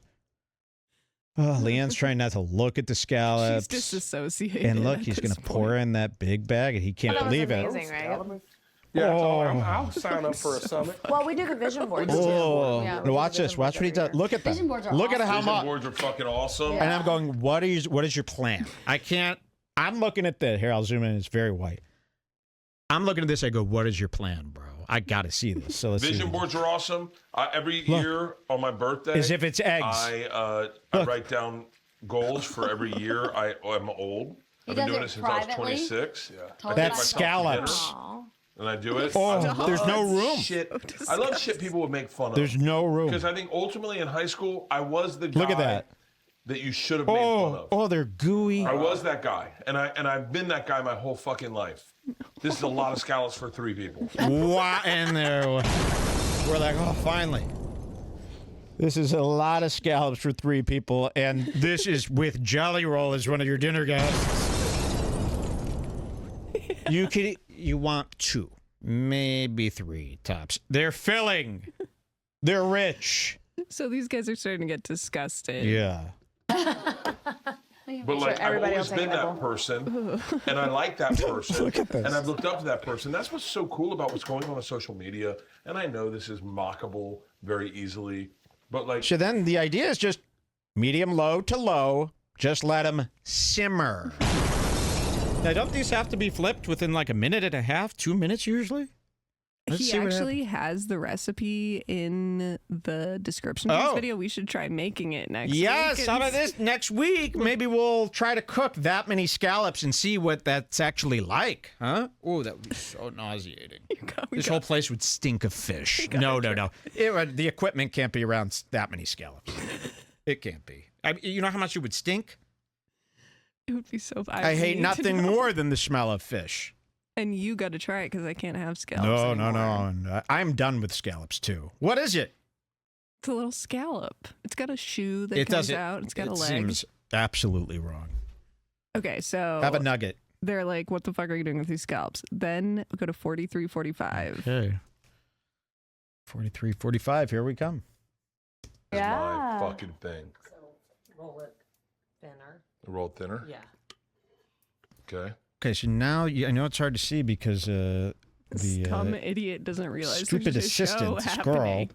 Oh, Leanne's trying not to look at the scallops. She's disassociated. And look, at he's going this to pour in that big bag, and he can't That was believe it. amazing, right? Yeah, Oh. I'll sign up for a summit. Well, we do the vision boards. Oh, Yeah, we now do watch the this. vision Watch boards what he every does. year. Look at that. Vision boards are Look at how Vision much. boards are fucking awesome. And I'm going, what is your plan? I can't. I'm looking at the. Here, I'll zoom in. It's very white. I'm looking at this. I go, what is your plan, bro? I got to see this. So let's Vision see. boards are awesome. Every year on my birthday, As if it's eggs. I write down goals for every year. I'm old. He I've been does doing it it since I was privately? 26. Totally That's myself. scallops. And I do it. Oh, I there's no love room. Shit. I love shit people would make fun of. There's no room. Because I think ultimately in high school, I was the guy Look at that. that you should have made fun of. Oh, they're gooey. I was that guy, and I've been that guy my whole fucking life. This is a lot of scallops for 3 people. Wow, and there we're like, oh, finally. This is a lot of scallops for 3 people, and this is with Jelly Roll as one of your dinner guests. You want 2, maybe 3 tops. They're filling. They're rich. So these guys are starting to get disgusting. Yeah. But like, I've everybody always will take been a that nibble. person, and I like that person. Look at this. And I've looked up to that person. That's what's so cool about what's going on social media. And I know this is mockable very easily, but like, So then the idea is just medium low to low. Just let them simmer. Now, don't these have to be flipped within like a minute and a half, 2 minutes usually? Let's He see what actually has the recipe in the description of this Oh. video. We should try making it next week. Yes, how and about this? Next week, maybe we'll try to cook that many scallops and see what that's actually like, huh? Oh, that would be so nauseating. This whole place would stink of fish. No. The equipment can't be around that many scallops. It can't be. You know how much it would stink? It would be so bad. I hate need to nothing know. more than the smell of fish. And you got to try it because I can't have scallops No. anymore. I'm done with scallops too. What is it? It's a little scallop. It's got a shoe that It comes doesn't. out. It's got It a leg. seems absolutely wrong. Okay, so Have a nugget. they're like, what the fuck are you doing with these scallops? Then we go to 43.45. Okay. 43.45. Here we come. it's my fucking thing. Roll it thinner. Roll it thinner. Yeah. Okay. Okay, so now I know it's hard to see because the Some idiot doesn't realize stupid there's a show assistant, this girl,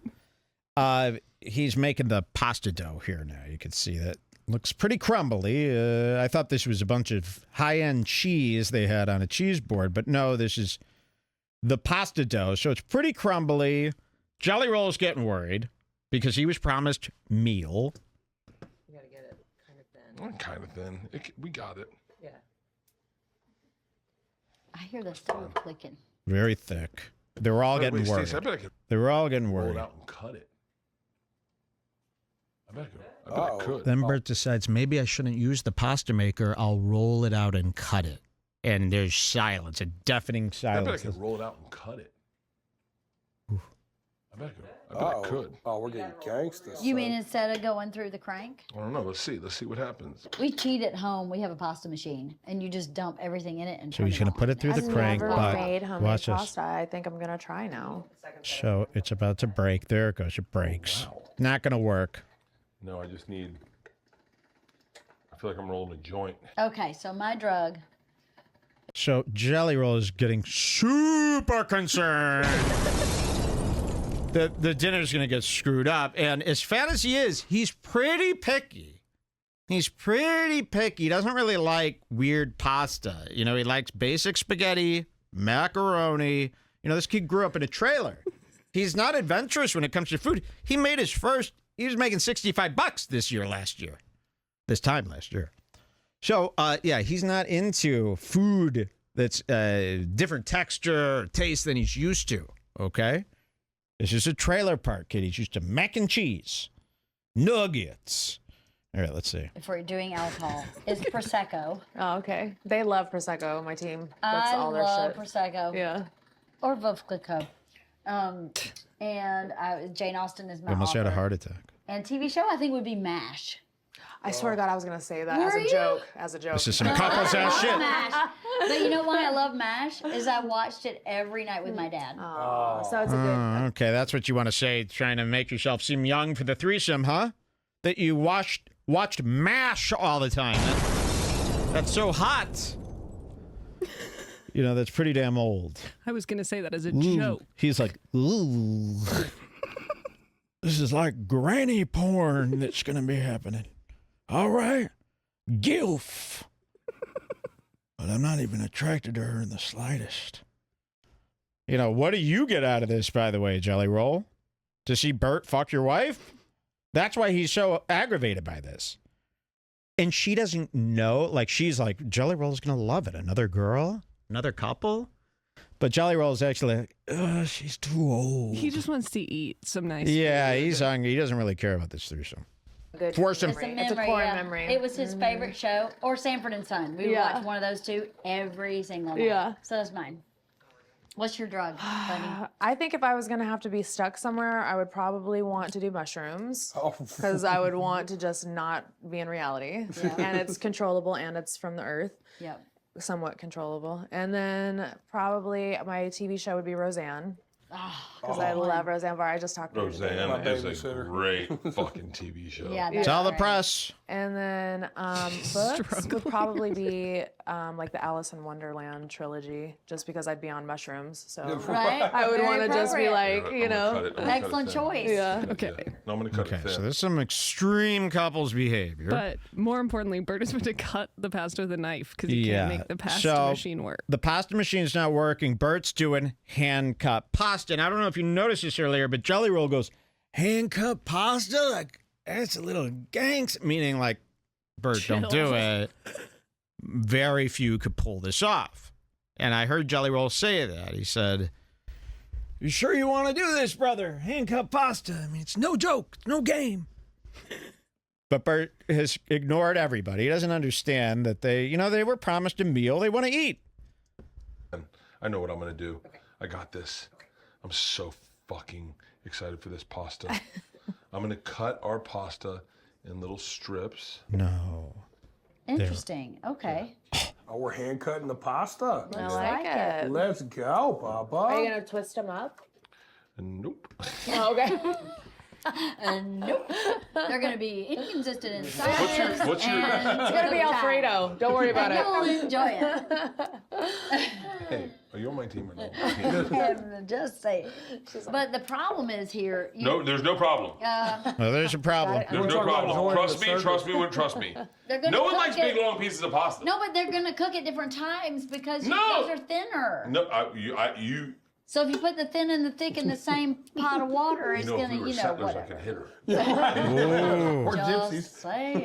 happening. he's making the pasta dough here now. You can see that. Looks pretty crumbly. I thought this was a bunch of high-end cheese they had on a cheese board, but no, this is the pasta dough. So it's pretty crumbly. Jelly Roll's getting worried because he was promised meal. You gotta get it kind of thin. I'm kind of thin. We got it. Yeah. I hear the stove clicking. Very thick. They were all getting Wait, worried. Stacey, I bet I could They were all getting roll worried. it out and cut it. I bet I could. Then Bert decides maybe I shouldn't use the pasta maker. I'll roll it out and cut it. And there's silence, a deafening I bet I silence. could roll it out and cut it. I bet I could. Oh, we're getting gangster. You mean instead of going through the crank? I don't know. Let's see. Let's see what happens. We cheat at home. We have a pasta machine, and you just dump everything in it and So turn he's going to on. put it through the I've crank. never But made homemade watch this. pasta. I think I'm gonna try now. So it's about to break. There it goes. It breaks. Wow. Not going to work. No, I just need. I feel like I'm rolling a joint. Okay, so my drug. So Jelly Roll is getting super concerned. The dinner's going to get screwed up. And as fat as he is, he's pretty picky. He's pretty picky. He doesn't really like weird pasta. You know, he likes basic spaghetti, macaroni. You know, this kid grew up in a trailer. He's not adventurous when it comes to food. He made his first, he was making $65 this time last year. So, yeah, he's not into food that's different texture or taste than he's used to, okay? This is a trailer park kid. He's used to mac and cheese, nuggets. All right, let's see. If we're doing alcohol, is Prosecco. Oh, okay. They love Prosecco, my team. That's I all their love shit. Prosecco. Yeah. Or Veuve Clicquot. And Jane Austen is my I almost had a author. heart attack. And TV show, I think, would be MASH. I swear to God, I was gonna say that Were as a you? joke. As a joke. This is some couples ass shit. MASH. But you know why I love MASH? Is I watched it every night with my dad. Oh, so it's a good. Okay, that's what you want to say, trying to make yourself seem young for the threesome, huh? That you watched MASH all the time. That's so hot. You know, that's pretty damn old. I was going to say that as a Ooh. joke. He's like, ooh. This is like granny porn that's going to be happening. All right. Gilf. But I'm not even attracted to her in the slightest. You know, what do you get out of this, by the way, Jelly Roll? To see Bert fuck your wife? That's why he's so aggravated by this. And she doesn't know. Like, she's like, Jelly Roll's going to love it. Another girl? Another couple? But Jelly Roll's actually like, ugh, she's too old. He just wants to eat some nice Yeah, food. he's hungry. He doesn't really care about this threesome. Good Force him. It's a, It's a memory, core yeah. memory. It was his favorite show, or Sanford and Son. We would Yeah. watch one of those two every single night. Yeah. So that's mine. What's your drug, Bunny? I think if I was gonna have to be stuck somewhere, I would probably want to do mushrooms Oh, because I would want to just not be in reality, and it's controllable and it's from the earth, Yep. somewhat controllable. And then probably my TV show would be Roseanne because I love Roseanne Barr. I just talked about it today. Roseanne My is a babysitter. great fucking TV show. Yeah. That's Tell the right. press. And then books would probably be like the Alice in Wonderland trilogy, just because I'd be on mushrooms. So Right? I would Very want to just be appropriate. like, you know, Excellent choice. yeah. Okay. No, I'm gonna cut Okay, it thin. so there's some extreme couples behavior. But more importantly, Bert is meant to cut the pasta with a knife because he Yeah, can't make the pasta so- machine work. The pasta machine's not working. Bert's doing hand cut pasta. And I don't know if you noticed this earlier, but Jelly Roll goes, hand cut pasta? Like, that's a little gangs. Meaning, like, Bert, don't do it. Very few could pull this off. And I heard Jelly Roll say that. He said, you sure you want to do this, brother? Hand cut pasta. I mean, it's no joke. It's no game. But Bert has ignored everybody. He doesn't understand that they were promised a meal they want to eat. I know what I'm gonna do. I got this. I'm so fucking excited for this pasta. I'm gonna cut our pasta in little strips. No. Interesting. Okay. Oh, we're hand cutting the pasta. I like it. Let's go, Papa. Are you gonna twist them up? Nope. Oh, okay. Nope. They're going to be inconsistent in size. what's your- and It's gonna be Alfredo. Don't worry about it. You'll enjoy it. Hey, are you on my team or no? And just say. But the problem is here. No, there's no problem. Well, there's a problem. There's We're no talking about problem. joining Trust the me, circus. trust me, wouldn't trust me. They're gonna No one cook likes it- big long pieces of pasta. No, but they're going to cook at different times because No. those are thinner. No, you So if you put the thin and the thick in the same pot of water, it's know, if going we to, were you know, settlers, I whatever. could hit her. Or gypsies. Just saying.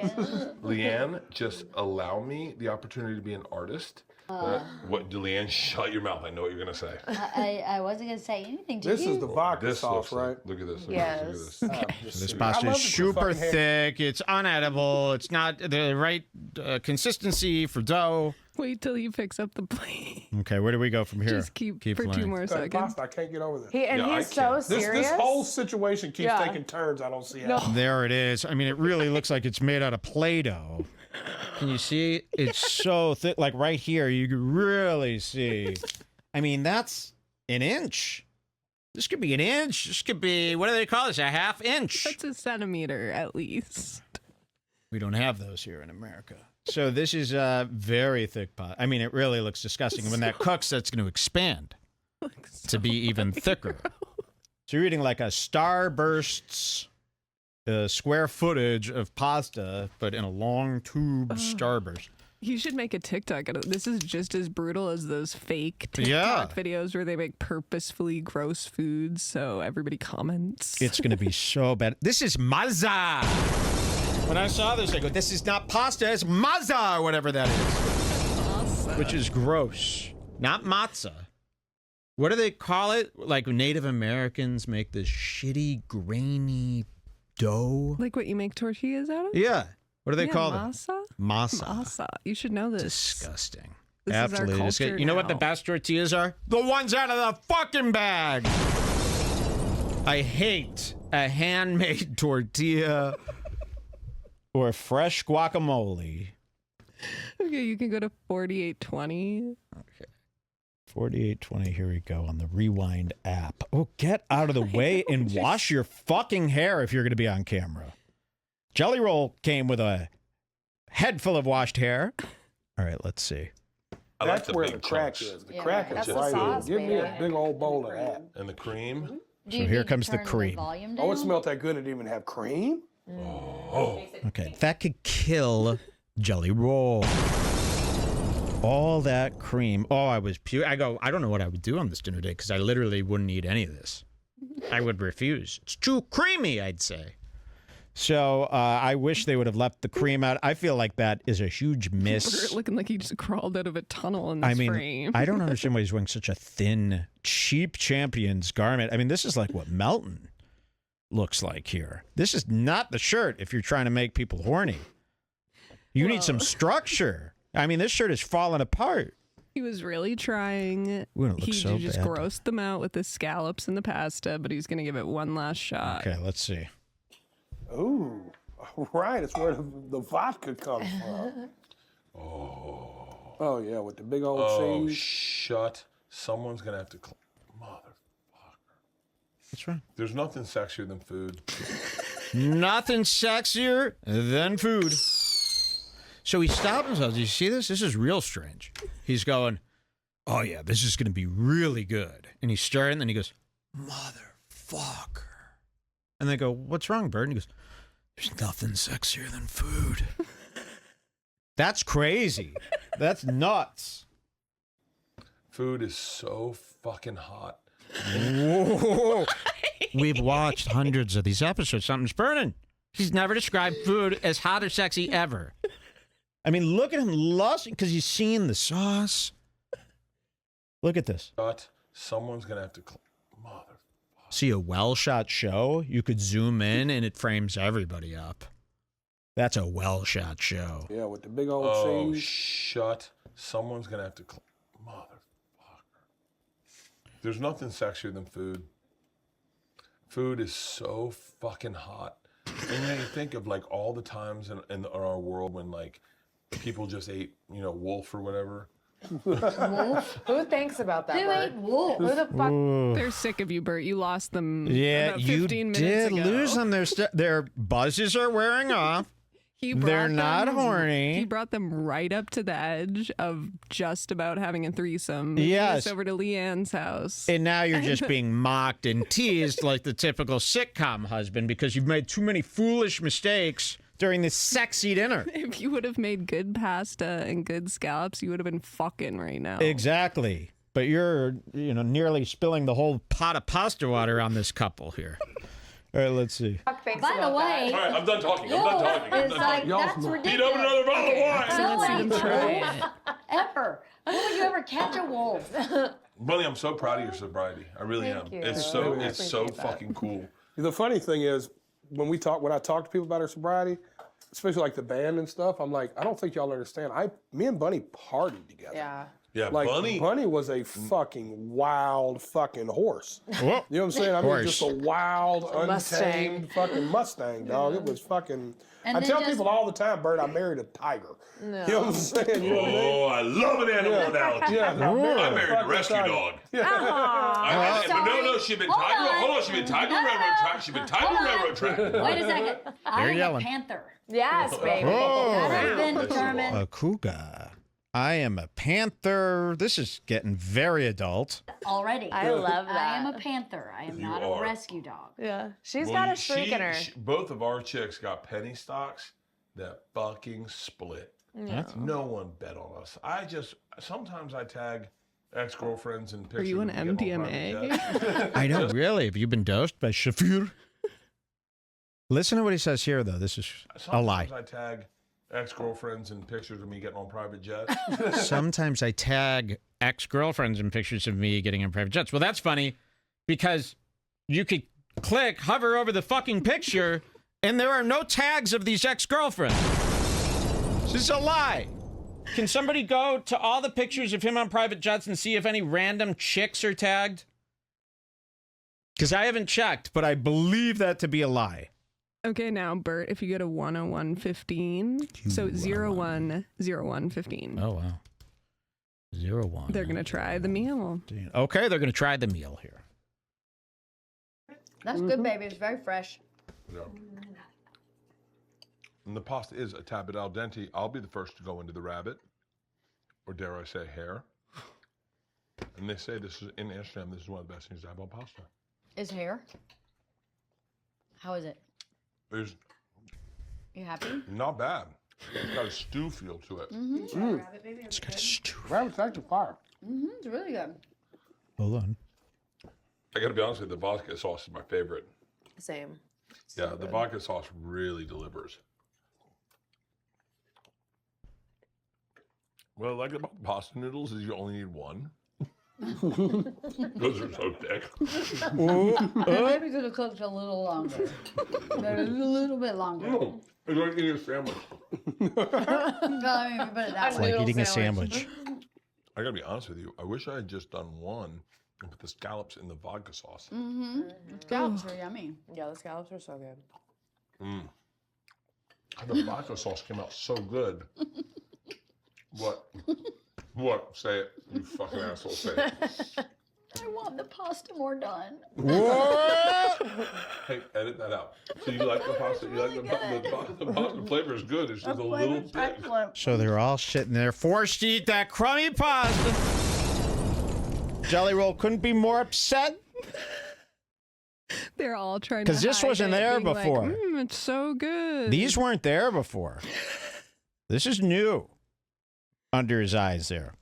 Leanne, just allow me the opportunity to be an artist. Leanne, shut your mouth. I know what you're gonna say. I wasn't going to say anything to This you. is the vodka This sauce, looks right? like, look at this. Look Yes. at this. Look at this. This pasta is super thick. It's unedible. It's not the right consistency for dough. Wait till he picks up the plate. Okay, where do we go from here? Just keep for flying. 2 more Cutting seconds. pasta, I can't get over this. Yeah, I He's so can't. This serious. whole situation keeps Yeah. taking turns. I don't see how. There it is. I mean, it really looks like it's made out of Play-Doh. Can you see? It's so thick. Like right here, you can really see. I mean, that's an inch. This could be an inch. This could be, what do they call this? A half inch. That's a centimeter at least. We don't have those here in America. So this is a very thick pot. I mean, it really looks disgusting. When that cooks, that's going to expand to be even thicker. So you're eating like a Starburst's square footage of pasta, but in a long tube Starburst. You should make a TikTok out of it. This is just as brutal as those fake Yeah. TikTok videos where they make purposefully gross foods so everybody comments. It's going to be so bad. This is maza. When I saw this, I go, this is not pasta, it's maza, or whatever that is. Which is gross. Not matzah. What do they call it? Like Native Americans make this shitty, grainy dough. Like what you make tortillas out of? Yeah. What do they call it? masa? Masa. Masa. You should know this. Disgusting. This is our Absolutely culture disgusting. You know what the now. best tortillas are? The ones out of the fucking bag. I hate a handmade tortilla or fresh guacamole. Okay, you can go to 4820. 4820, here we go on the Rewind app. Oh, get out of the way and wash your fucking hair if you're going to be on camera. Jelly Roll came with a head full of washed hair. All right, let's see. I like That's the where big the crack chunks. is. The Yeah, crack that's is the right sauce, here. Give me a baby. big old bowl of that. And the cream. Do you here need to comes the turn cream. volume Oh, it down? smelled that good. It didn't even have cream. Okay, that could kill Jelly Roll. All that cream. Oh, I was I go, I don't know what I would do on this dinner date because I literally wouldn't eat any of this. I would refuse. It's too creamy, I'd say. So I wish they would have left the cream out. I feel like that is a huge miss. Bert looking like he just crawled out of a tunnel in this frame. I don't understand why he's wearing such a thin, cheap champion's garment. I mean, this is like what Melton looks like here. This is not the shirt if you're trying to make people horny. You need some structure. I mean, this shirt is falling apart. He was really trying. He so just bad. grossed them out with the scallops and the pasta, but he's going to give it one last shot. Okay, let's see. Ooh, right. It's where the vodka comes from. Oh, yeah, with the big old Oh, cheese. shut. Someone's going to have to... Motherfucker. What's wrong? There's nothing sexier than food. Nothing sexier than food. So he stopped himself. Did you see this? This is real strange. He's going, oh, yeah, this is going to be really good. And he's staring, and then he goes, motherfucker. And they go, what's wrong, Bert? And he goes, there's nothing sexier than food. That's crazy. That's nuts. Food is so fucking hot. Whoa. We've watched hundreds of these episodes. Something's burning. He's never described food as hot or sexy ever. I mean, look at him lusting because he's seen the sauce. Look at this. Shut. Someone's going to have to... See a well-shot show? You could zoom in and it frames everybody up. That's a well-shot show. Yeah, with the big old Oh, cheese. shut. Someone's going to have to... Motherfucker. There's nothing sexier than food. Food is so fucking hot. And then you think of like all the times in our world when like people just ate, wolf or whatever. Who thinks about that? Who Bert? ate wolf? Who the fuck? They're sick of you, Bert. You lost them Yeah, about you 15 minutes did ago. lose them. Their buzzes are wearing off. They're not horny. He brought them right up to the edge of just about having a threesome. Yes. Over to Leanne's house. And now you're just being mocked and teased like the typical sitcom husband because you've made too many foolish mistakes during this sexy dinner. If you would have made good pasta and good scallops, you would have been fucking right now. Exactly. But you're, nearly spilling the whole pot of pasta water on this couple here. All right, let's see. By the way, All right, I'm done talking. it's like, that's ridiculous. Heat up another bottle of wine. Let's see them try it. Ever. When would you ever catch a wolf? Bunny, I'm so proud of your sobriety. I really am. you. It's I so appreciate that. fucking cool. The funny thing is, when I talk to people about our sobriety, especially like the band and stuff, I'm like, I don't think y'all understand. Me and Bunny partied together. Yeah. Yeah, Like Bunny. was a fucking wild fucking horse. Whoa. You know what I'm saying? I mean, Horse. just a wild, Mustang. untamed fucking Mustang, dog. It was fucking. And I then tell just- people all the time, Bert, I married a tiger. No. You know what I'm saying? You know what I mean? Oh, I love an animal analogy. Yeah, I married a fucking rescue tiger. dog. I'm sorry. No, she'd been Hold tiger. on. Hold on, she'd been tiger railroad track. She'd been tiger Hold on. railroad track. Wait a second. I am yelling. a panther. Yes, baby. That has been That's determined A cougar. I am a panther. This is getting very adult. already. I love I am that. a panther. I am You not are. a rescue dog. Yeah. She's Well, got a streak in her. Both of our chicks got penny stocks that fucking split. No one bet on us. Sometimes I tag ex-girlfriends and pictures. Are you an of me getting on MDMA? private jets. I know. Really? Have you been dosed by Shafir? Listen to what he says here, though. This is a lie. Sometimes I tag ex-girlfriends and pictures of me getting on private jets. Sometimes I tag ex-girlfriends in pictures of me getting in private jets. Well, that's funny because you could hover over the fucking picture, and there are no tags of these ex-girlfriends. This is a lie. Can somebody go to all the pictures of him on private jets and see if any random chicks are tagged? Because I haven't checked, but I believe that to be a lie. Okay, now, Bert, if you go to 10115, so 010115, Oh, wow. 01. they're going to try the meal. Okay, they're going to try the meal here. That's good, baby. It's very fresh. Yeah. And the pasta is a tad bit al dente. I'll be the first to go into the rabbit, or dare I say hair. And they say this is in Amsterdam. This is one of the best things to have on pasta. Is hair? How is it? It's You happy? not bad. It's got a stew feel to it. It's got a stew. Rabbit's actually fire. It's really good. Hold on. I got to be honest with you, the vodka sauce is my favorite. Same. Yeah, the vodka sauce really delivers. What I like about pasta noodles is you only need one. Those are so thick. Maybe could have cooked a little longer. Maybe a little bit longer. Oh, it's like eating a sandwich. No, I mean, put it that It's way. like eating a sandwich. I got to be honest with you. I wish I had just done one and put the scallops in the vodka sauce. Scallops are yummy. Yeah, the scallops are so good. The vodka sauce came out so good. What? What? Say it, you fucking asshole. Say it. I want the pasta more done. Hey, edit that out. So you like the pasta? You like the pasta flavor is good. It's just a little bit. Excellent. So they're all sitting there forced to eat that crummy pasta. Jelly Roll couldn't be more upset. They're all trying to. 'Cause this hide wasn't it, there being before. Like, it's so good. These weren't there before. This is new under his eyes there.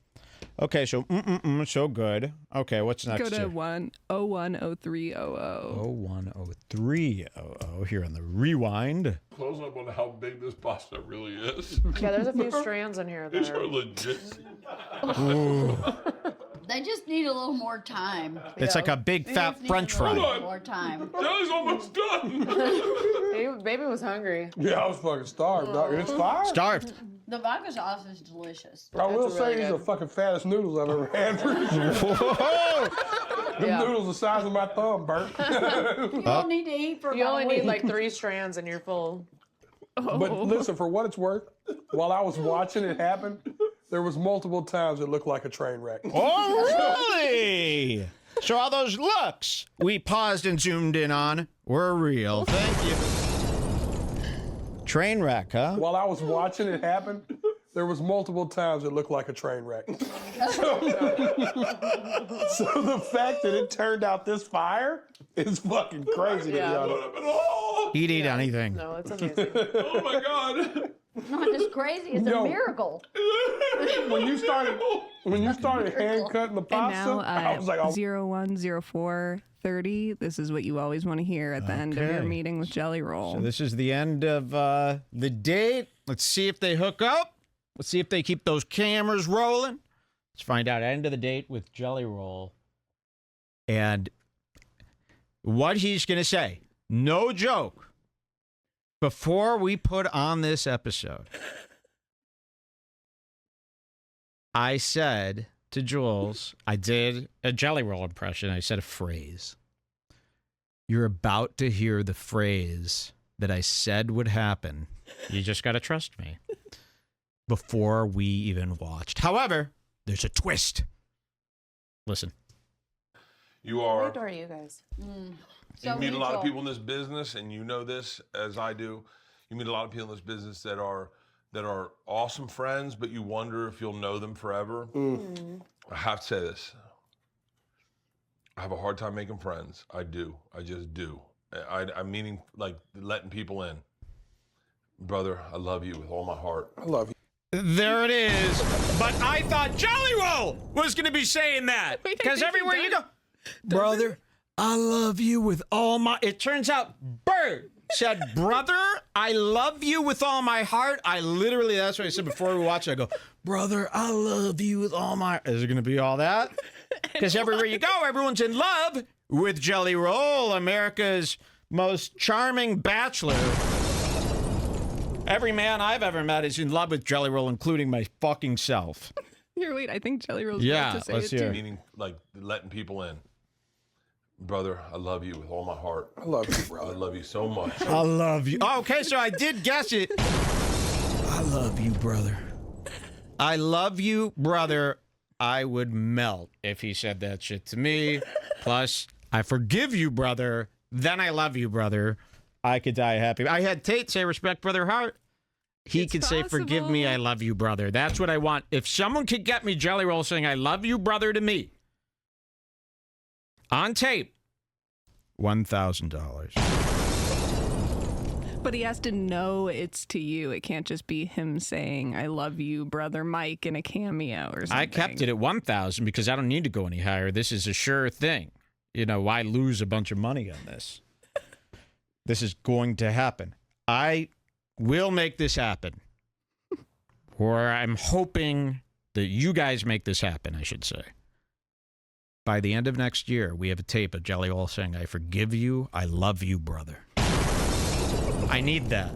Okay, so so good. Okay, what's next? Go to here? 1010300. 0103000 here on the rewind. Close up on how big this pasta really is. Yeah, there's a few strands in here These that are are. legit. They just need a little more time. It's like a big They fat just need French a little fry. More time. Jelly's almost done. Baby was hungry. Yeah, I was fucking starved, dog. And it's fire. Starved. The vodka sauce is delicious. I will It's say really these are the good. fucking fattest noodles I've ever had. Whoa! Them Yeah. noodles the size of my thumb, Bert. You don't need to eat for You about only a need week. like 3 strands and you're full. But listen, for what it's worth, while I was watching it happen, there was multiple times it looked like a train wreck. Oh, really? So all those looks we paused and zoomed in on were real. Thank you. Train wreck, huh? While I was watching it happen, there was multiple times it looked like a train wreck. So the fact that it turned out this fire is fucking crazy to be honest. He'd eat anything. No, it's amazing. Oh my god. It's not just crazy, it's Yo. a miracle. When you started hand cutting the And pasta, now, I was like, oh, 010430. This is what you always want to hear at the end of your Okay. meeting with Jelly Roll. So this is the end of the date. Let's see if they hook up. Let's see if they keep those cameras rolling. Let's find out. End of the date with Jelly Roll. And what he's going to say. No joke. Before we put on this episode, I said to Jules, I did a Jelly Roll impression. I said a phrase. You're about to hear the phrase that I said would happen. You just got to trust me. Before we even watched. However, there's a twist. Listen. You I are. adore you guys. You meet a lot of people in this business, and you know this as I do. You meet a lot of people in this business that are awesome friends, but you wonder if you'll know them forever. I have to say this. I have a hard time making friends. I do. I just do. I'm meaning like letting people in. Brother, I love you with all my heart. I love you. There it is. But I thought Jelly Roll was going to be saying that. Because everywhere you go, brother, I love you with all my... It turns out Bert said, brother, I love you with all my heart. I literally, that's what I said before we watched it. I go, brother, I love you with all my... Is it going to be all that? Because everywhere you go, everyone's in love with Jelly Roll, America's most charming bachelor. Every man I've ever met is in love with Jelly Roll, including my fucking self. Here, wait, I think Jelly Roll's Yeah, about to say let's it hear too. it. Meaning like letting people in. Brother, I love you with all my heart. I love you, I brother. love you so much. I love you. Okay, so I did guess it. I love you, brother. I love you, brother. I would melt if he said that shit to me. Plus, I forgive you, brother. Then I love you, brother. I could die happy. I had Tate say respect, brother, heart. He It's could say forgive me, I possible. love you, brother. That's what I want. If someone could get me Jelly Roll saying I love you, brother, to me on tape, $1,000. But he has to know it's to you. It can't just be him saying, I love you, brother Mike, in a cameo or something. I kept it at 1,000 because I don't need to go any higher. This is a sure thing. You know, why lose a bunch of money on this? This is going to happen. I will make this happen. Or I'm hoping that you guys make this happen, I should say. By the end of next year, we have a tape of Jelly Roll saying, I forgive you, I love you, brother. I need that.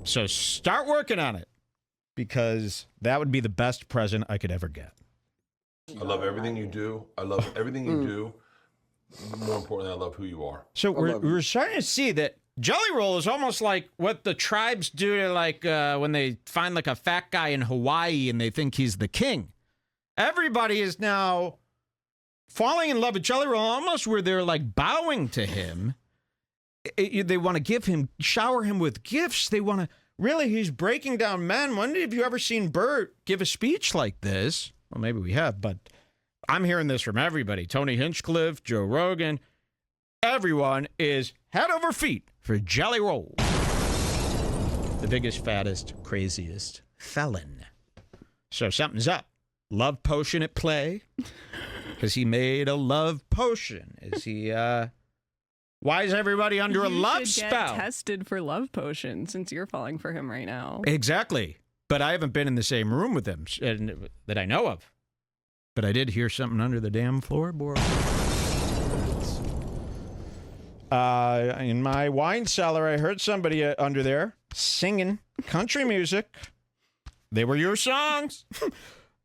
So start working on it, because that would be the best present I could ever get. I love everything you do. I love everything you do. More importantly, I love who you are. So we're starting to see that Jelly Roll is almost like what the tribes do to, like, when they find like a fat guy in Hawaii and they think he's the king. Everybody is now falling in love with Jelly Roll, almost where they're like bowing to him. They want to give him, shower him with gifts. They want to, really, he's breaking down men. When have you ever seen Bert give a speech like this? Well, maybe we have, but I'm hearing this from everybody. Tony Hinchcliffe, Joe Rogan. Everyone is head over feet for Jelly Roll. The biggest, fattest, craziest felon. So something's up. Love potion at play. Because he made a love potion. Is he, why is everybody under a love You should spell? get tested for love potion since you're falling for him right now. Exactly. But I haven't been in the same room with him that I know of. But I did hear something under the damn floorboard. In my wine cellar, I heard somebody under there singing country music. They were your songs.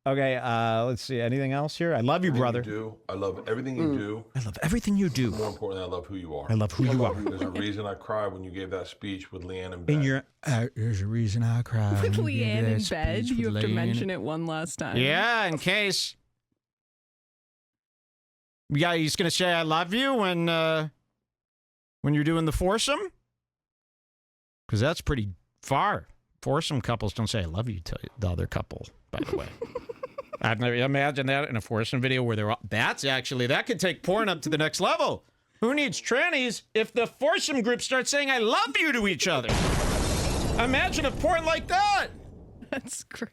Okay, let's see. Anything else here? I love you, brother. I love everything you do. I love everything you do. More importantly, I love who you are. I love who you are. There's a reason I cried when you gave that speech with Leanne and Ben. And you're, there's a reason I cried. With when you gave Leanne that in speech bed, with you have to Leanne. mention it one last time. Yeah, in case. Yeah, he's going to say I love you when you're doing the foursome? Because that's pretty far. Foursome couples don't say I love you to the other couple, by the way. I've never imagined that in a foursome video where they're all, that could take porn up to the next level. Who needs trannies if the foursome group starts saying I love you to each other? Imagine a porn like that. That's great.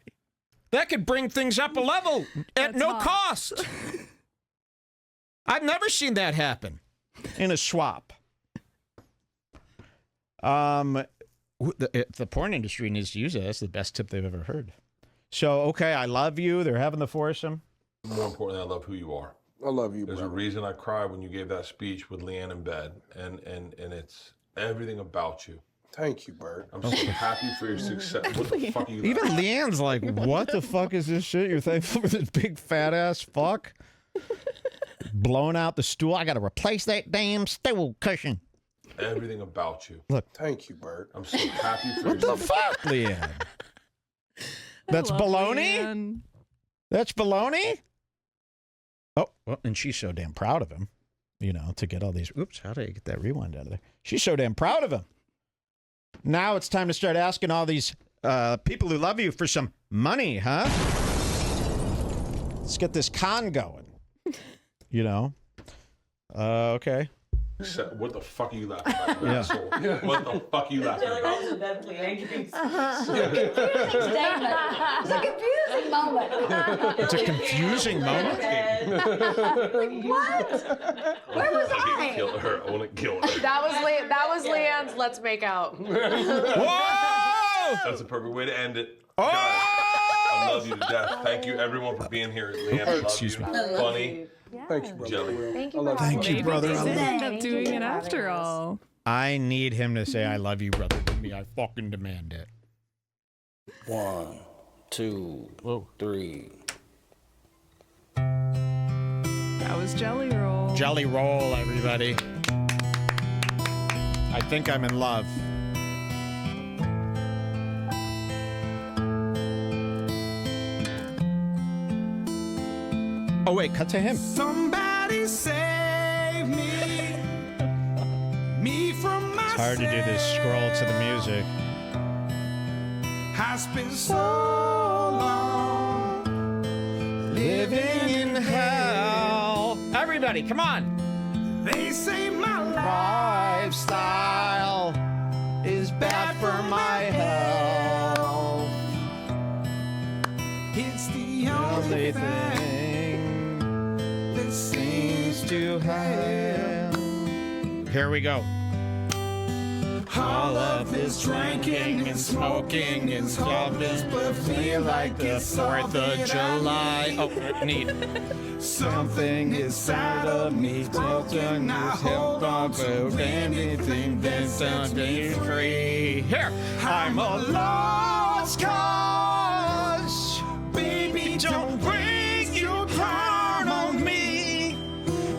That could bring things up a level at That's no hot. cost. I've never seen that happen in a swap. The porn industry needs to use it. That's the best tip they've ever heard. So, okay, I love you. They're having the foursome. More importantly, I love who you are. I love you, There's brother. a reason I cried when you gave that speech with Leanne in bed, and it's everything about you. Thank you, Bert. I'm so happy for your success. What the fuck are you Even laughing Leanne's like, what the fuck is this shit? You're thankful for this big fat ass fuck? Blowing out the stool. I got to replace that damn stool cushion. at? Everything about you. Thank you, Bert. I'm so happy for What your the success. fuck, Leanne? That's love baloney? Leanne. That's baloney? Oh, well, and she's so damn proud of him, you know, to get all these. Oops, how did I get that rewind out of there? She's so damn proud of him. Now it's time to start asking all these people who love you for some money, huh? Let's get this con going. You know? Okay. What the fuck are you laughing about? You Yeah. asshole? What the fuck are you laughing about? definitely angry. Statement. It's a confusing moment. It's a confusing moment. What? Where was I? Kill her. I want to kill her. That was Leanne's let's make out. Whoa! That's a perfect way to end it. Oh! Guys, I love you to death. Thank you, everyone, for being here. Leanne, I love Excuse you. me. Funny. Thank you, brother. Jelly. Thank you. I love for you. Thank you, Maybe brother. they I did love end you. up Thank doing you it for after having us. all. I need him to say, I love you, brother. With me, I fucking demand it. 1, 2, 3. That was Jelly Roll. Jelly Roll, everybody. I think I'm in love. Oh, wait, cut to him. Somebody save me. Me from myself. It's hard to do this scroll to the music. I spent so long Living in hell. Everybody, come on. They say my life Lifestyle is bad everything that seems to have. Here we go. All of this drinking and smoking and stuff is but feel like the 4th of July. Oh, neat. Something inside of me doesn't help about anything that's free. Here, I'm a lost cause. Baby, don't bring your crown on me.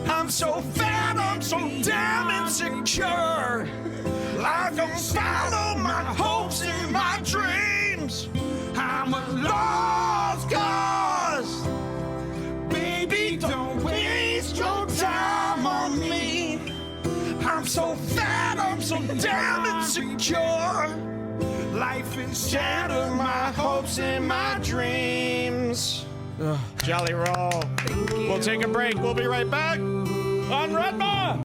I'm so fat, I'm so damn insecure. I don't follow my hopes and my dreams. I'm a lost cause. Baby, don't waste your time on me. I'm so fat, I'm so damn insecure. Life is shattered my hopes and my dreams. Jolly Roll. We'll take a break. We'll be right back on Redbar.